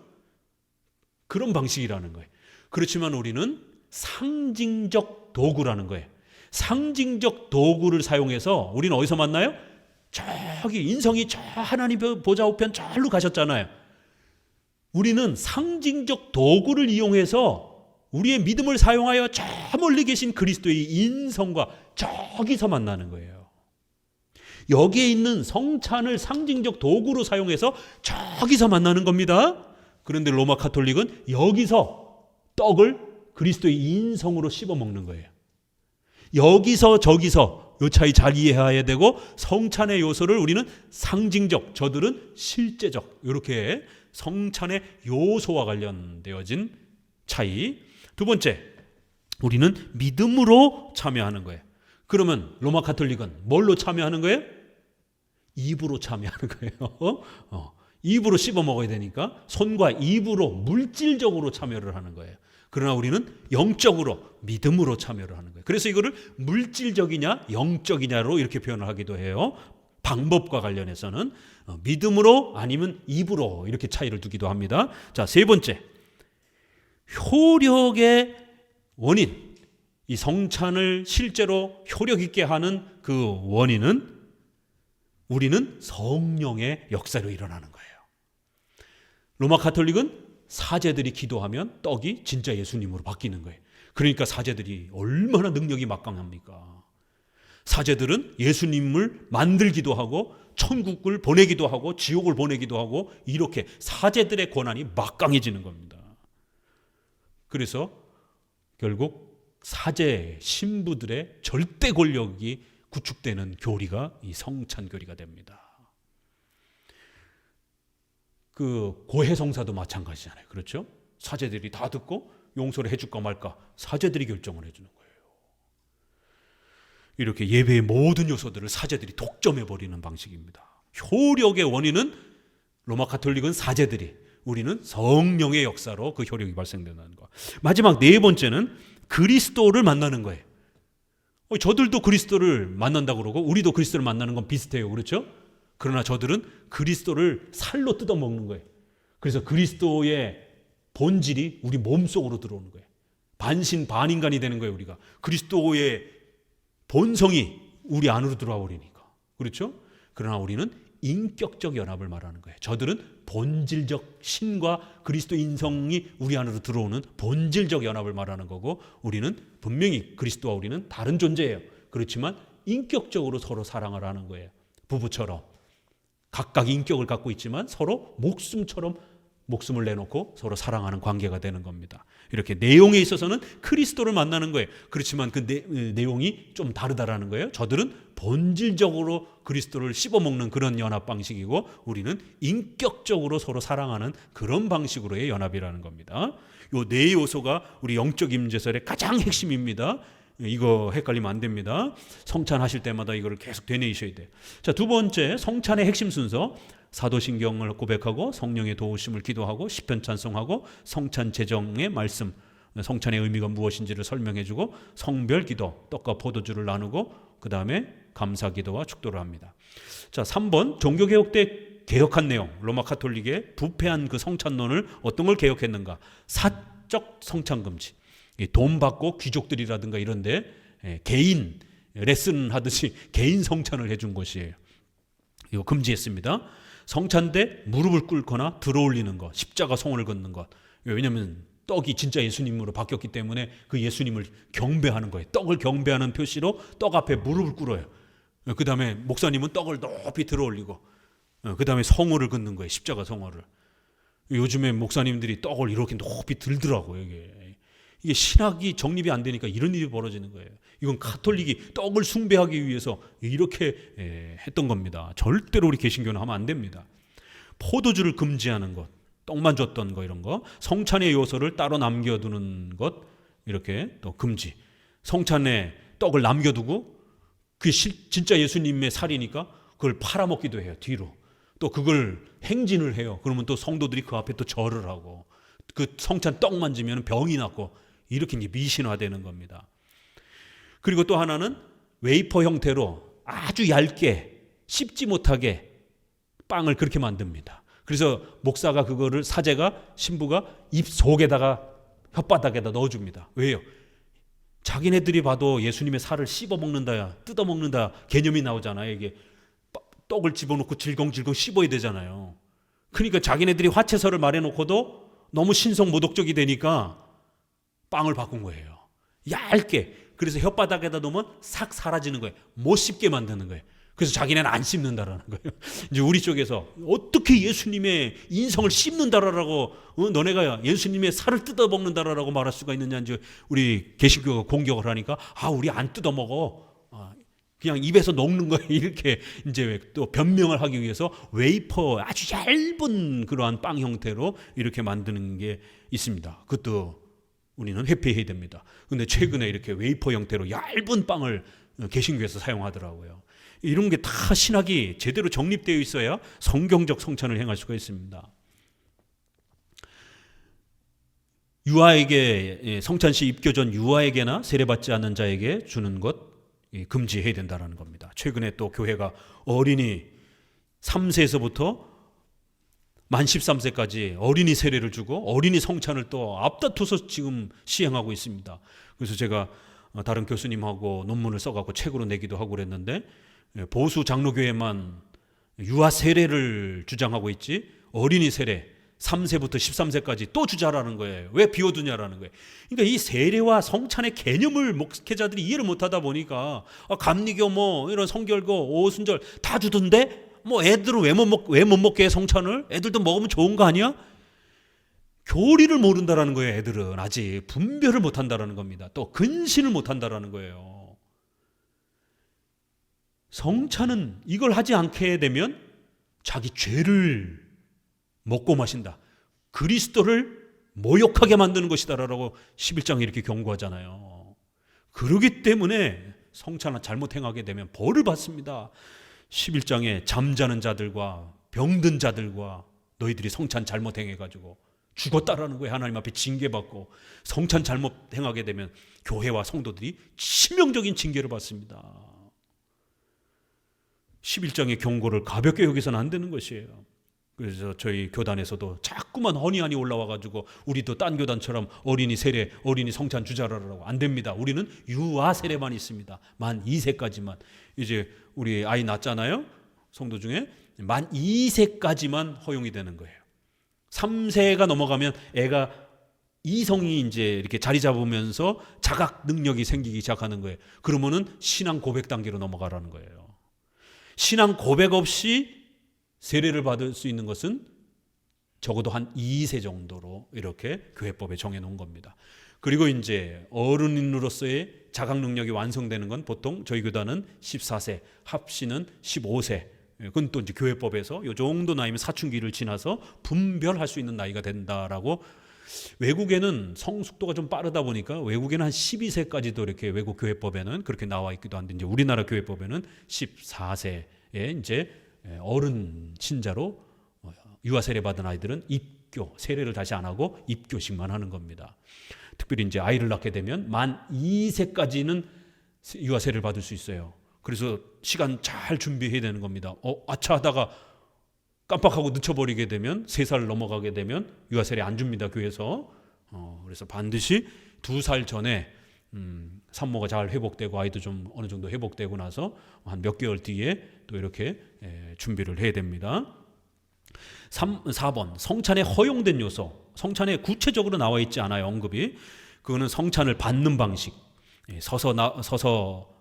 그런 방식이라는 거예요. 그렇지만 우리는 상징적 도구라는 거예요. 상징적 도구를 사용해서 우리는 어디서 만나요? 저기 인성이 저 하나님 보좌 우편 절로 가셨잖아요. 우리는 상징적 도구를 이용해서 우리의 믿음을 사용하여 저 멀리 계신 그리스도의 인성과 저기서 만나는 거예요. 여기에 있는 성찬을 상징적 도구로 사용해서 저기서 만나는 겁니다. 그런데 로마 카톨릭은 여기서 떡을 그리스도의 인성으로 씹어 먹는 거예요. 여기서 저기서 요 차이 잘 이해해야 되고, 성찬의 요소를 우리는 상징적, 저들은 실제적, 이렇게 성찬의 요소와 관련되어진 차이. 두 번째, 우리는 믿음으로 참여하는 거예요. 그러면 로마 카톨릭은 뭘로 참여하는 거예요? 입으로 참여하는 거예요. 입으로 씹어 먹어야 되니까 손과 입으로 물질적으로 참여를 하는 거예요. 그러나 우리는 영적으로, 믿음으로 참여를 하는 거예요. 그래서 이거를 물질적이냐 영적이냐로 이렇게 표현을 하기도 해요. 방법과 관련해서는 믿음으로 아니면 입으로 이렇게 차이를 두기도 합니다. 자, 세 번째, 효력의 원인, 이 성찬을 실제로 효력 있게 하는 그 원인은 우리는 성령의 역사로 일어나는 거예요. 로마 가톨릭은 사제들이 기도하면 떡이 진짜 예수님으로 바뀌는 거예요. 그러니까 사제들이 얼마나 능력이 막강합니까? 사제들은 예수님을 만들기도 하고 천국을 보내기도 하고 지옥을 보내기도 하고 이렇게 사제들의 권한이 막강해지는 겁니다. 그래서 결국 사제 신부들의 절대 권력이 구축되는 교리가 이 성찬 교리가 됩니다. 그 고해성사도 마찬가지잖아요. 그렇죠? 사제들이 다 듣고 용서를 해줄까 말까 사제들이 결정을 해주는 거예요. 이렇게 예배의 모든 요소들을 사제들이 독점해버리는 방식입니다. 효력의 원인은 로마 가톨릭은 사제들이, 우리는 성령의 역사로 그 효력이 발생된다는 거. 마지막 네 번째는 그리스도를 만나는 거예요. 저들도 그리스도를 만난다고 그러고 우리도 그리스도를 만나는 건 비슷해요. 그렇죠? 그러나 저들은 그리스도를 살로 뜯어먹는 거예요. 그래서 그리스도의 본질이 우리 몸속으로 들어오는 거예요. 반신반인간이 되는 거예요. 우리가 그리스도의 본성이 우리 안으로 들어와 버리니까. 그렇죠? 그러나 우리는 인격적 연합을 말하는 거예요. 저들은 본질적 신과 그리스도 인성이 우리 안으로 들어오는 본질적 연합을 말하는 거고, 우리는 분명히 그리스도와 우리는 다른 존재예요. 그렇지만 인격적으로 서로 사랑을 하는 거예요. 부부처럼 각각 인격을 갖고 있지만 서로 목숨처럼 목숨을 내놓고 서로 사랑하는 관계가 되는 겁니다. 이렇게 내용에 있어서는 그리스도를 만나는 거예요. 그렇지만 그 내용이 좀 다르다라는 거예요. 저들은 본질적으로 그리스도를 씹어먹는 그런 연합 방식이고, 우리는 인격적으로 서로 사랑하는 그런 방식으로의 연합이라는 겁니다. 이 네 요소가 우리 영적 임재설의 가장 핵심입니다. 이거 헷갈리면 안 됩니다. 성찬하실 때마다 이거를 계속 되뇌이셔야 돼요. 자, 두 번째, 성찬의 핵심 순서. 사도신경을 고백하고 성령의 도우심을 기도하고 시편 찬송하고 성찬 제정의 말씀, 성찬의 의미가 무엇인지를 설명해주고 성별 기도, 떡과 포도주를 나누고 그 다음에 감사 기도와 축도를 합니다. 자, 3번, 종교개혁 때 개혁한 내용. 로마 가톨릭의 부패한 그 성찬론을 어떤 걸 개혁했는가? 사적 성찬 금지. 돈 받고 귀족들이라든가 이런데 개인 레슨 하듯이 개인 성찬을 해준 것이에요. 이거 금지했습니다. 성찬 때 무릎을 꿇거나 들어올리는 것, 십자가 송을 걷는 것. 왜냐하면 떡이 진짜 예수님으로 바뀌었기 때문에 그 예수님을 경배하는 거예요. 떡을 경배하는 표시로 떡 앞에 무릎을 꿇어요. 그 다음에 목사님은 떡을 높이 들어올리고, 그 다음에 성호를 긋는 거예요. 십자가 성호를. 요즘에 목사님들이 떡을 이렇게 높이 들더라고요. 이게 신학이 정립이 안 되니까 이런 일이 벌어지는 거예요. 이건 가톨릭이 떡을 숭배하기 위해서 이렇게 했던 겁니다. 절대로 우리 개신교는 하면 안 됩니다. 포도주를 금지하는 것, 떡만 줬던 거 이런 거, 성찬의 요소를 따로 남겨두는 것 이렇게 또 금지. 성찬에 떡을 남겨두고 그게 진짜 예수님의 살이니까 그걸 팔아먹기도 해요. 뒤로. 또 그걸 행진을 해요. 그러면 또 성도들이 그 앞에 또 절을 하고, 그 성찬 떡 만지면 병이 났고, 이렇게 이제 미신화되는 겁니다. 그리고 또 하나는 웨이퍼 형태로 아주 얇게 씹지 못하게 빵을 그렇게 만듭니다. 그래서 목사가 그거를, 사제가, 신부가 입 속에다가 혓바닥에다 넣어줍니다. 왜요? 자기네들이 봐도 예수님의 살을 씹어먹는다, 뜯어먹는다 개념이 나오잖아요. 이게 떡을 집어넣고 질겅질겅 씹어야 되잖아요. 그러니까 자기네들이 화채설을 말해놓고도 너무 신성모독적이 되니까 빵을 바꾼 거예요. 얇게. 그래서 혓바닥에다 놓으면 싹 사라지는 거예요. 못 씹게 만드는 거예요. 그래서 자기네는 안 씹는다라는 거예요. 이제 우리 쪽에서 어떻게 예수님의 인성을 씹는다라고, 너네가 예수님의 살을 뜯어먹는다라고 말할 수가 있느냐, 이제 우리 개신교가 공격을 하니까, 우리 안 뜯어먹어. 그냥 입에서 녹는 거예요. 이렇게 이제 또 변명을 하기 위해서 웨이퍼, 아주 얇은 그러한 빵 형태로 이렇게 만드는 게 있습니다. 그것도 우리는 회피해야 됩니다. 근데 최근에 이렇게 웨이퍼 형태로 얇은 빵을 개신교에서 사용하더라고요. 이런 게 다 신학이 제대로 정립되어 있어야 성경적 성찬을 행할 수가 있습니다. 유아에게, 성찬시 입교 전 유아에게나 세례받지 않는 자에게 주는 것 금지해야 된다는 겁니다. 최근에 또 교회가 어린이 3세에서부터 만 13세까지 어린이 세례를 주고 어린이 성찬을 또 앞다투서 지금 시행하고 있습니다. 그래서 제가 다른 교수님하고 논문을 써갖고 책으로 내기도 하고 그랬는데 보수 장로교회만 유아 세례를 주장하고 있지 어린이 세례 3세부터 13세까지 또 주자라는 거예요. 왜 비워두냐라는 거예요. 그러니까 이 세례와 성찬의 개념을 목회자들이 이해를 못하다 보니까 감리교 뭐 이런 성결교 오순절 다 주던데 뭐 애들은 왜 못 먹게 해 성찬을? 애들도 먹으면 좋은 거 아니야? 교리를 모른다라는 거예요. 애들은 아직 분별을 못한다라는 겁니다. 또 근신을 못한다라는 거예요. 성찬은 이걸 하지 않게 되면 자기 죄를 먹고 마신다. 그리스도를 모욕하게 만드는 것이다라고 11장에 이렇게 경고하잖아요. 그러기 때문에 성찬을 잘못 행하게 되면 벌을 받습니다. 11장에 잠자는 자들과 병든 자들과 너희들이 성찬 잘못 행해가지고 죽었다라는 거예요. 하나님 앞에 징계받고 성찬 잘못 행하게 되면 교회와 성도들이 치명적인 징계를 받습니다. 11장의 경고를 가볍게 여기서는 안 되는 것이에요. 그래서 저희 교단에서도 자꾸만 허니하니 올라와가지고 우리도 딴 교단처럼 어린이 세례, 어린이 성찬 주자라고 안 됩니다. 우리는 유아 세례만 있습니다. 만 2세까지만. 이제 우리 아이 낳잖아요. 성도 중에 만 2세까지만 허용이 되는 거예요. 3세가 넘어가면 애가 이성이 이제 이렇게 자리 잡으면서 자각 능력이 생기기 시작하는 거예요. 그러면은 신앙 고백 단계로 넘어가라는 거예요. 신앙 고백 없이 세례를 받을 수 있는 것은 적어도 한 2세 정도로 이렇게 교회법에 정해놓은 겁니다. 그리고 이제 어른으로서의 자각 능력이 완성되는 건 보통 저희 교단은 14세, 합시는 15세. 그건 또 이제 교회법에서 이 정도 나이면 사춘기를 지나서 분별할 수 있는 나이가 된다라고. 외국에는 성숙도가 좀 빠르다 보니까 외국에는 한 12세까지도 이렇게 외국 교회법에는 그렇게 나와 있기도 한데 이제 우리나라 교회법에는 14세에 이제 어른 신자로 유아 세례 받은 아이들은 입교, 세례를 다시 안 하고 입교식만 하는 겁니다. 특별히 이제 아이를 낳게 되면 만 2세까지는 유아 세례를 받을 수 있어요. 그래서 시간 잘 준비해야 되는 겁니다. 아차 하다가 깜빡하고 늦춰버리게 되면 3살 넘어가게 되면 유아 세례 안 줍니다. 교회에서. 그래서 반드시 2살 전에 산모가 잘 회복되고 아이도 좀 어느 정도 회복되고 나서 한 몇 개월 뒤에 또 이렇게 준비를 해야 됩니다. 4번 성찬에 허용된 요소. 성찬에 구체적으로 나와 있지 않아요. 언급이. 그거는 성찬을 받는 방식. 서서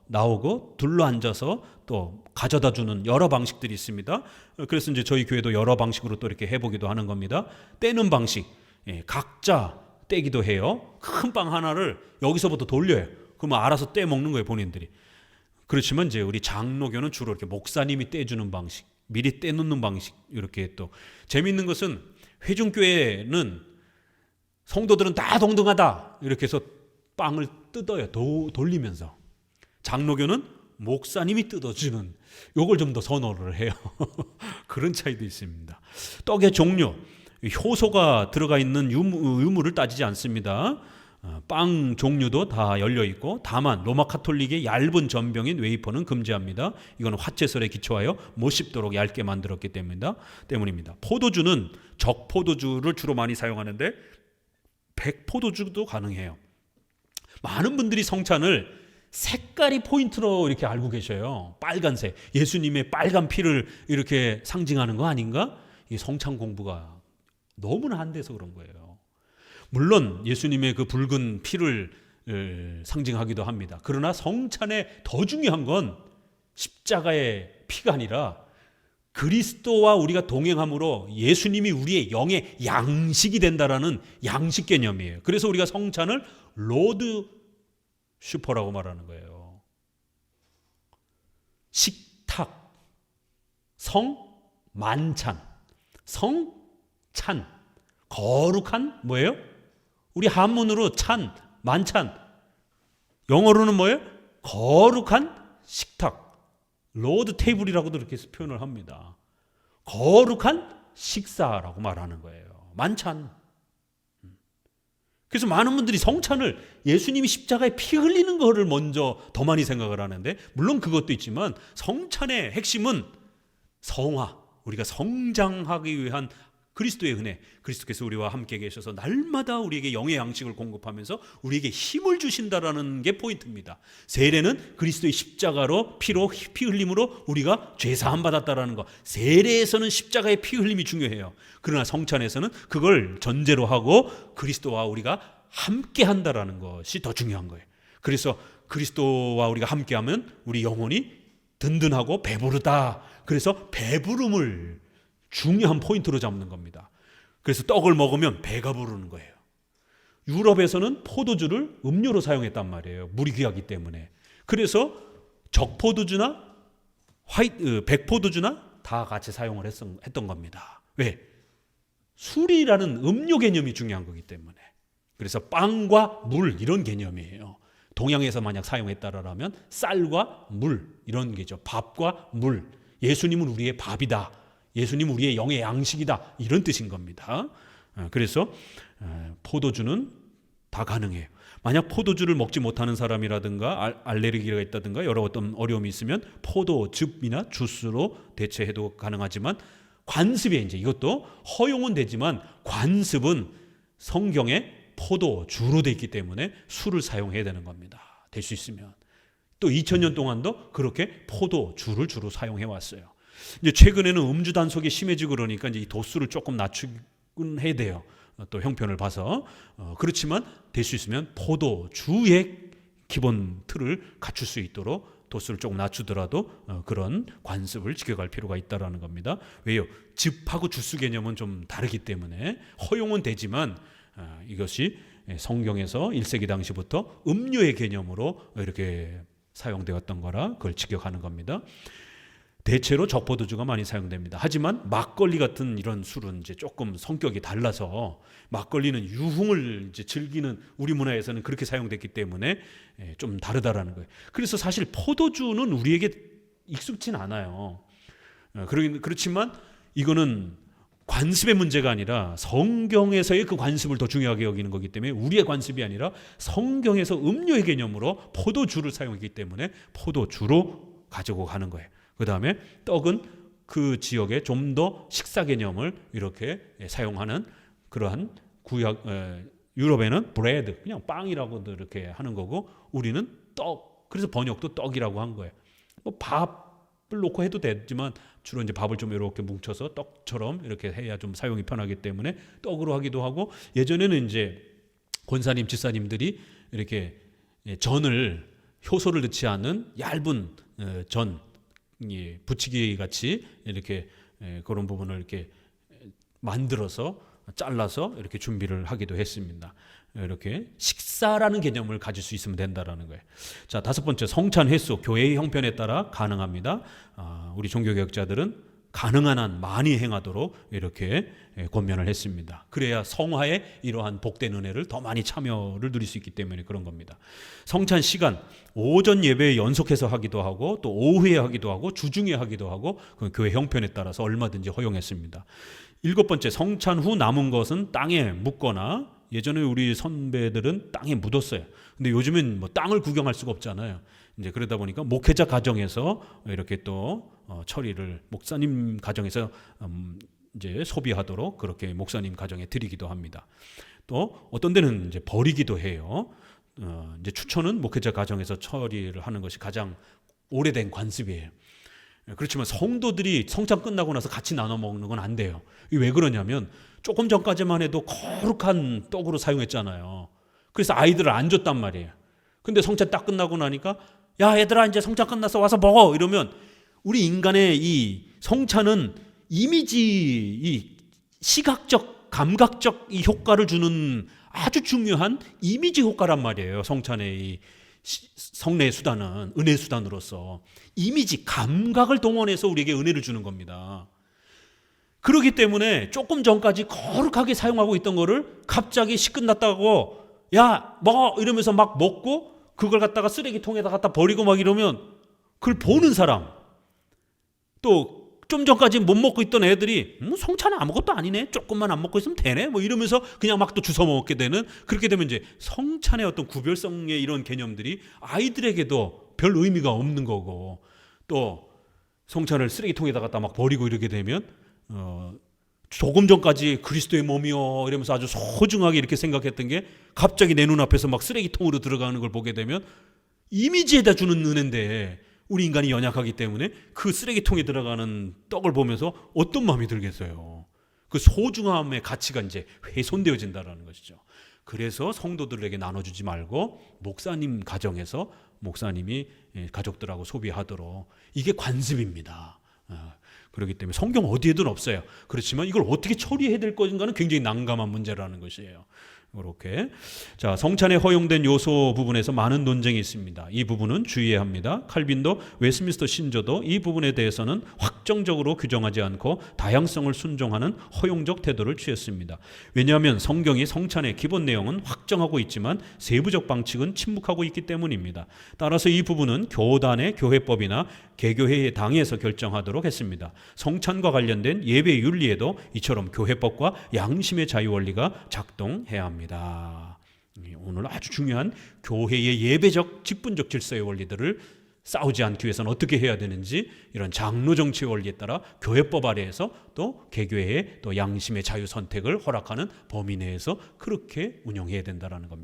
나오고 둘러앉아서 또 가져다 주는 여러 방식들이 있습니다. 그래서 이제 저희 교회도 여러 방식으로 또 이렇게 해보기도 하는 겁니다. 떼는 방식. 각자 떼기도 해요. 큰 빵 하나를 여기서부터 돌려요. 그러면 알아서 떼 먹는 거예요, 본인들이. 그렇지만 이제 우리 장로교는 주로 이렇게 목사님이 떼주는 방식, 미리 떼놓는 방식, 이렇게 또 재미있는 것은 회중교회는 성도들은 다 동등하다 이렇게 해서 빵을 뜯어요. 돌리면서. 장로교는 목사님이 뜯어주는, 요걸 좀 더 선호를 해요. 그런 차이도 있습니다. 떡의 종류, 효소가 들어가 있는 유무를 따지지 않습니다. 빵 종류도 다 열려있고, 다만 로마 카톨릭의 얇은 전병인 웨이퍼는 금지합니다. 이거는 화채설에 기초하여 못 씹도록 얇게 만들었기 때문입니다. 포도주는 적포도주를 주로 많이 사용하는데 백포도주도 가능해요. 많은 분들이 성찬을 색깔이 포인트로 이렇게 알고 계셔요. 빨간색, 예수님의 빨간 피를 이렇게 상징하는 거 아닌가? 이 성찬 공부가 너무나 안 돼서 그런 거예요. 물론 예수님의 그 붉은 피를 상징하기도 합니다. 그러나 성찬에 더 중요한 건 십자가의 피가 아니라 그리스도와 우리가 동행함으로 예수님이 우리의 영의 양식이 된다라는 양식 개념이에요. 그래서 우리가 성찬을 로드 슈퍼라고 말하는 거예요. 식탁, 만찬, 성찬, 거룩한 뭐예요? 우리 한문으로 만찬. 영어로는 뭐예요? 거룩한 식탁. 로드 테이블이라고도 이렇게 표현을 합니다. 거룩한 식사라고 말하는 거예요. 만찬. 그래서 많은 분들이 성찬을 예수님이 십자가에 피 흘리는 거를 먼저 더 많이 생각을 하는데, 물론 그것도 있지만 성찬의 핵심은 성화, 우리가 성장하기 위한 그리스도의 은혜, 그리스도께서 우리와 함께 계셔서 날마다 우리에게 영의 양식을 공급하면서 우리에게 힘을 주신다라는 게 포인트입니다. 세례는 그리스도의 십자가로 피 흘림으로 우리가 죄 사함 받았다라는 거. 세례에서는 십자가의 피 흘림이 중요해요. 그러나 성찬에서는 그걸 전제로 하고 그리스도와 우리가 함께 한다라는 것이 더 중요한 거예요. 그래서 그리스도와 우리가 함께하면 우리 영혼이 든든하고 배부르다. 그래서 배부름을 중요한 포인트로 잡는 겁니다. 그래서 떡을 먹으면 배가 부르는 거예요. 유럽에서는 포도주를 음료로 사용했단 말이에요. 물이 귀하기 때문에. 그래서 적포도주나 백포도주나 다 같이 사용을 했던 겁니다. 왜? 술이라는 음료 개념이 중요한 거기 때문에. 그래서 빵과 물 이런 개념이에요. 동양에서 만약 사용했다라면 쌀과 물 이런 게죠. 밥과 물. 예수님은 우리의 밥이다. 예수님은 우리의 영의 양식이다. 이런 뜻인 겁니다. 그래서 포도주는 다 가능해요. 만약 포도주를 먹지 못하는 사람이라든가 알레르기가 있다든가 여러 어떤 어려움이 있으면 포도즙이나 주스로 대체해도 가능하지만 관습에 이제 이것도 허용은 되지만 관습은 성경에 포도주로 되어 있기 때문에 술을 사용해야 되는 겁니다. 될 수 있으면. 또 2000년 동안도 그렇게 포도주를 주로 사용해 왔어요. 이제 최근에는 음주 단속이 심해지고 그러니까 이제 이 도수를 조금 낮추긴 해야 돼요. 또 형편을 봐서. 그렇지만 될 수 있으면 포도주의 기본 틀을 갖출 수 있도록 도수를 조금 낮추더라도 그런 관습을 지켜갈 필요가 있다라는 겁니다. 왜요? 즙하고 주스 개념은 좀 다르기 때문에 허용은 되지만 이것이 성경에서 1세기 당시부터 음료의 개념으로 이렇게 사용되었던 거라 그걸 지켜가는 겁니다. 대체로 적포도주가 많이 사용됩니다. 하지만 막걸리 같은 이런 술은 이제 조금 성격이 달라서 막걸리는 유흥을 이제 즐기는 우리 문화에서는 그렇게 사용됐기 때문에 좀 다르다라는 거예요. 그래서 사실 포도주는 우리에게 익숙진 않아요. 그렇지만 이거는 관습의 문제가 아니라 성경에서의 그 관습을 더 중요하게 여기는 거기 때문에 우리의 관습이 아니라 성경에서 음료의 개념으로 포도주를 사용했기 때문에 포도주로 가지고 가는 거예요. 그 다음에 떡은 그 지역에 좀 더 식사 개념을 이렇게 사용하는 그러한 유럽에는 브레드 그냥 빵이라고도 이렇게 하는 거고 우리는 떡 그래서 번역도 떡이라고 한 거예요. 뭐 밥을 놓고 해도 되지만 주로 이제 밥을 좀 이렇게 뭉쳐서 떡처럼 이렇게 해야 좀 사용이 편하기 때문에 떡으로 하기도 하고 예전에는 이제 권사님 지사님들이 이렇게 전을 효소를 넣지 않은 얇은 전 부치기 같이 이렇게 그런 부분을 이렇게 만들어서 잘라서 이렇게 준비를 하기도 했습니다. 이렇게 식사라는 개념을 가질 수 있으면 된다라는 거예요. 자, 다섯 번째 성찬 횟수 교회의 형편에 따라 가능합니다. 우리 종교개혁자들은 가능한 한 많이 행하도록 이렇게 권면을 했습니다. 그래야 성화에 이러한 복된 은혜를 더 많이 참여를 누릴 수 있기 때문에 그런 겁니다. 성찬 시간 오전 예배에 연속해서 하기도 하고 또 오후에 하기도 하고 주중에 하기도 하고 그 교회 형편에 따라서 얼마든지 허용했습니다. 일곱 번째 성찬 후 남은 것은 땅에 묻거나 예전에 우리 선배들은 땅에 묻었어요. 근데 요즘은 뭐 땅을 구경할 수가 없잖아요. 이제 그러다 보니까 목회자 가정에서 이렇게 또 처리를 목사님 가정에서 이제 소비하도록 그렇게 목사님 가정에 드리기도 합니다. 또 어떤 데는 이제 버리기도 해요. 이제 추천은 목회자 가정에서 처리를 하는 것이 가장 오래된 관습이에요. 그렇지만 성도들이 성찬 끝나고 나서 같이 나눠 먹는 건 안 돼요. 이게 왜 그러냐면 조금 전까지만 해도 거룩한 떡으로 사용했잖아요. 그래서 아이들을 안 줬단 말이에요. 근데 성찬 딱 끝나고 나니까 야 얘들아 이제 성찬 끝났어 와서 먹어 이러면 우리 인간의 이 성찬은 이미지 이 시각적 감각적 이 효과를 주는 아주 중요한 이미지 효과란 말이에요. 성찬의 이 성례 수단은 은혜 수단으로서 이미지 감각을 동원해서 우리에게 은혜를 주는 겁니다. 그렇기 때문에 조금 전까지 거룩하게 사용하고 있던 거를 갑자기 시 끝났다고 야 먹어 이러면서 막 먹고 그걸 갖다가 쓰레기통에다 갖다 버리고 막 이러면 그걸 보는 사람 또 좀 전까지 못 먹고 있던 애들이 성찬은 아무것도 아니네 조금만 안 먹고 있으면 되네 뭐 이러면서 그냥 막 또 주워 먹게 되는 그렇게 되면 이제 성찬의 어떤 구별성의 이런 개념들이 아이들에게도 별 의미가 없는 거고 또 성찬을 쓰레기통에다 갖다 막 버리고 이러게 되면 조금 전까지 그리스도의 몸이요 이러면서 아주 소중하게 이렇게 생각했던 게 갑자기 내 눈앞에서 막 쓰레기통으로 들어가는 걸 보게 되면 이미지에다 주는 은혜인데 우리 인간이 연약하기 때문에 그 쓰레기통에 들어가는 떡을 보면서 어떤 마음이 들겠어요. 그 소중함의 가치가 이제 훼손되어진다는 것이죠. 그래서 성도들에게 나눠주지 말고 목사님 가정에서 목사님이 가족들하고 소비하도록, 이게 관습입니다. 그렇기 때문에 성경 어디에든 없어요. 그렇지만 이걸 어떻게 처리해야 될 것인가는 굉장히 난감한 문제라는 것이에요. 이렇게 자, 성찬에 허용된 요소 부분에서 많은 논쟁이 있습니다. 이 부분은 주의해야 합니다. 칼빈도 웨스민스터 신조도 이 부분에 대해서는 확정적으로 규정하지 않고 다양성을 순종하는 허용적 태도를 취했습니다. 왜냐하면 성경이 성찬의 기본 내용은 확정하고 있지만 세부적 방식은 침묵하고 있기 때문입니다. 따라서 이 부분은 교단의 교회법이나 개교회의 당에서 결정하도록 했습니다. 성찬과 관련된 예배 윤리에도 이처럼 교회법과 양심의 자유 원리가 작동해야 합니다. 오늘 아주 중요한 교회의 예배적 직분적 질서의 원리들을 싸우지 않기 위해서는 어떻게 해야 되는지, 이런 장로 정치의 원리에 따라 교회법 아래에서 또 개교회의 또 양심의 자유 선택을 허락하는 범위 내에서 그렇게 운영해야 된다는 겁니다.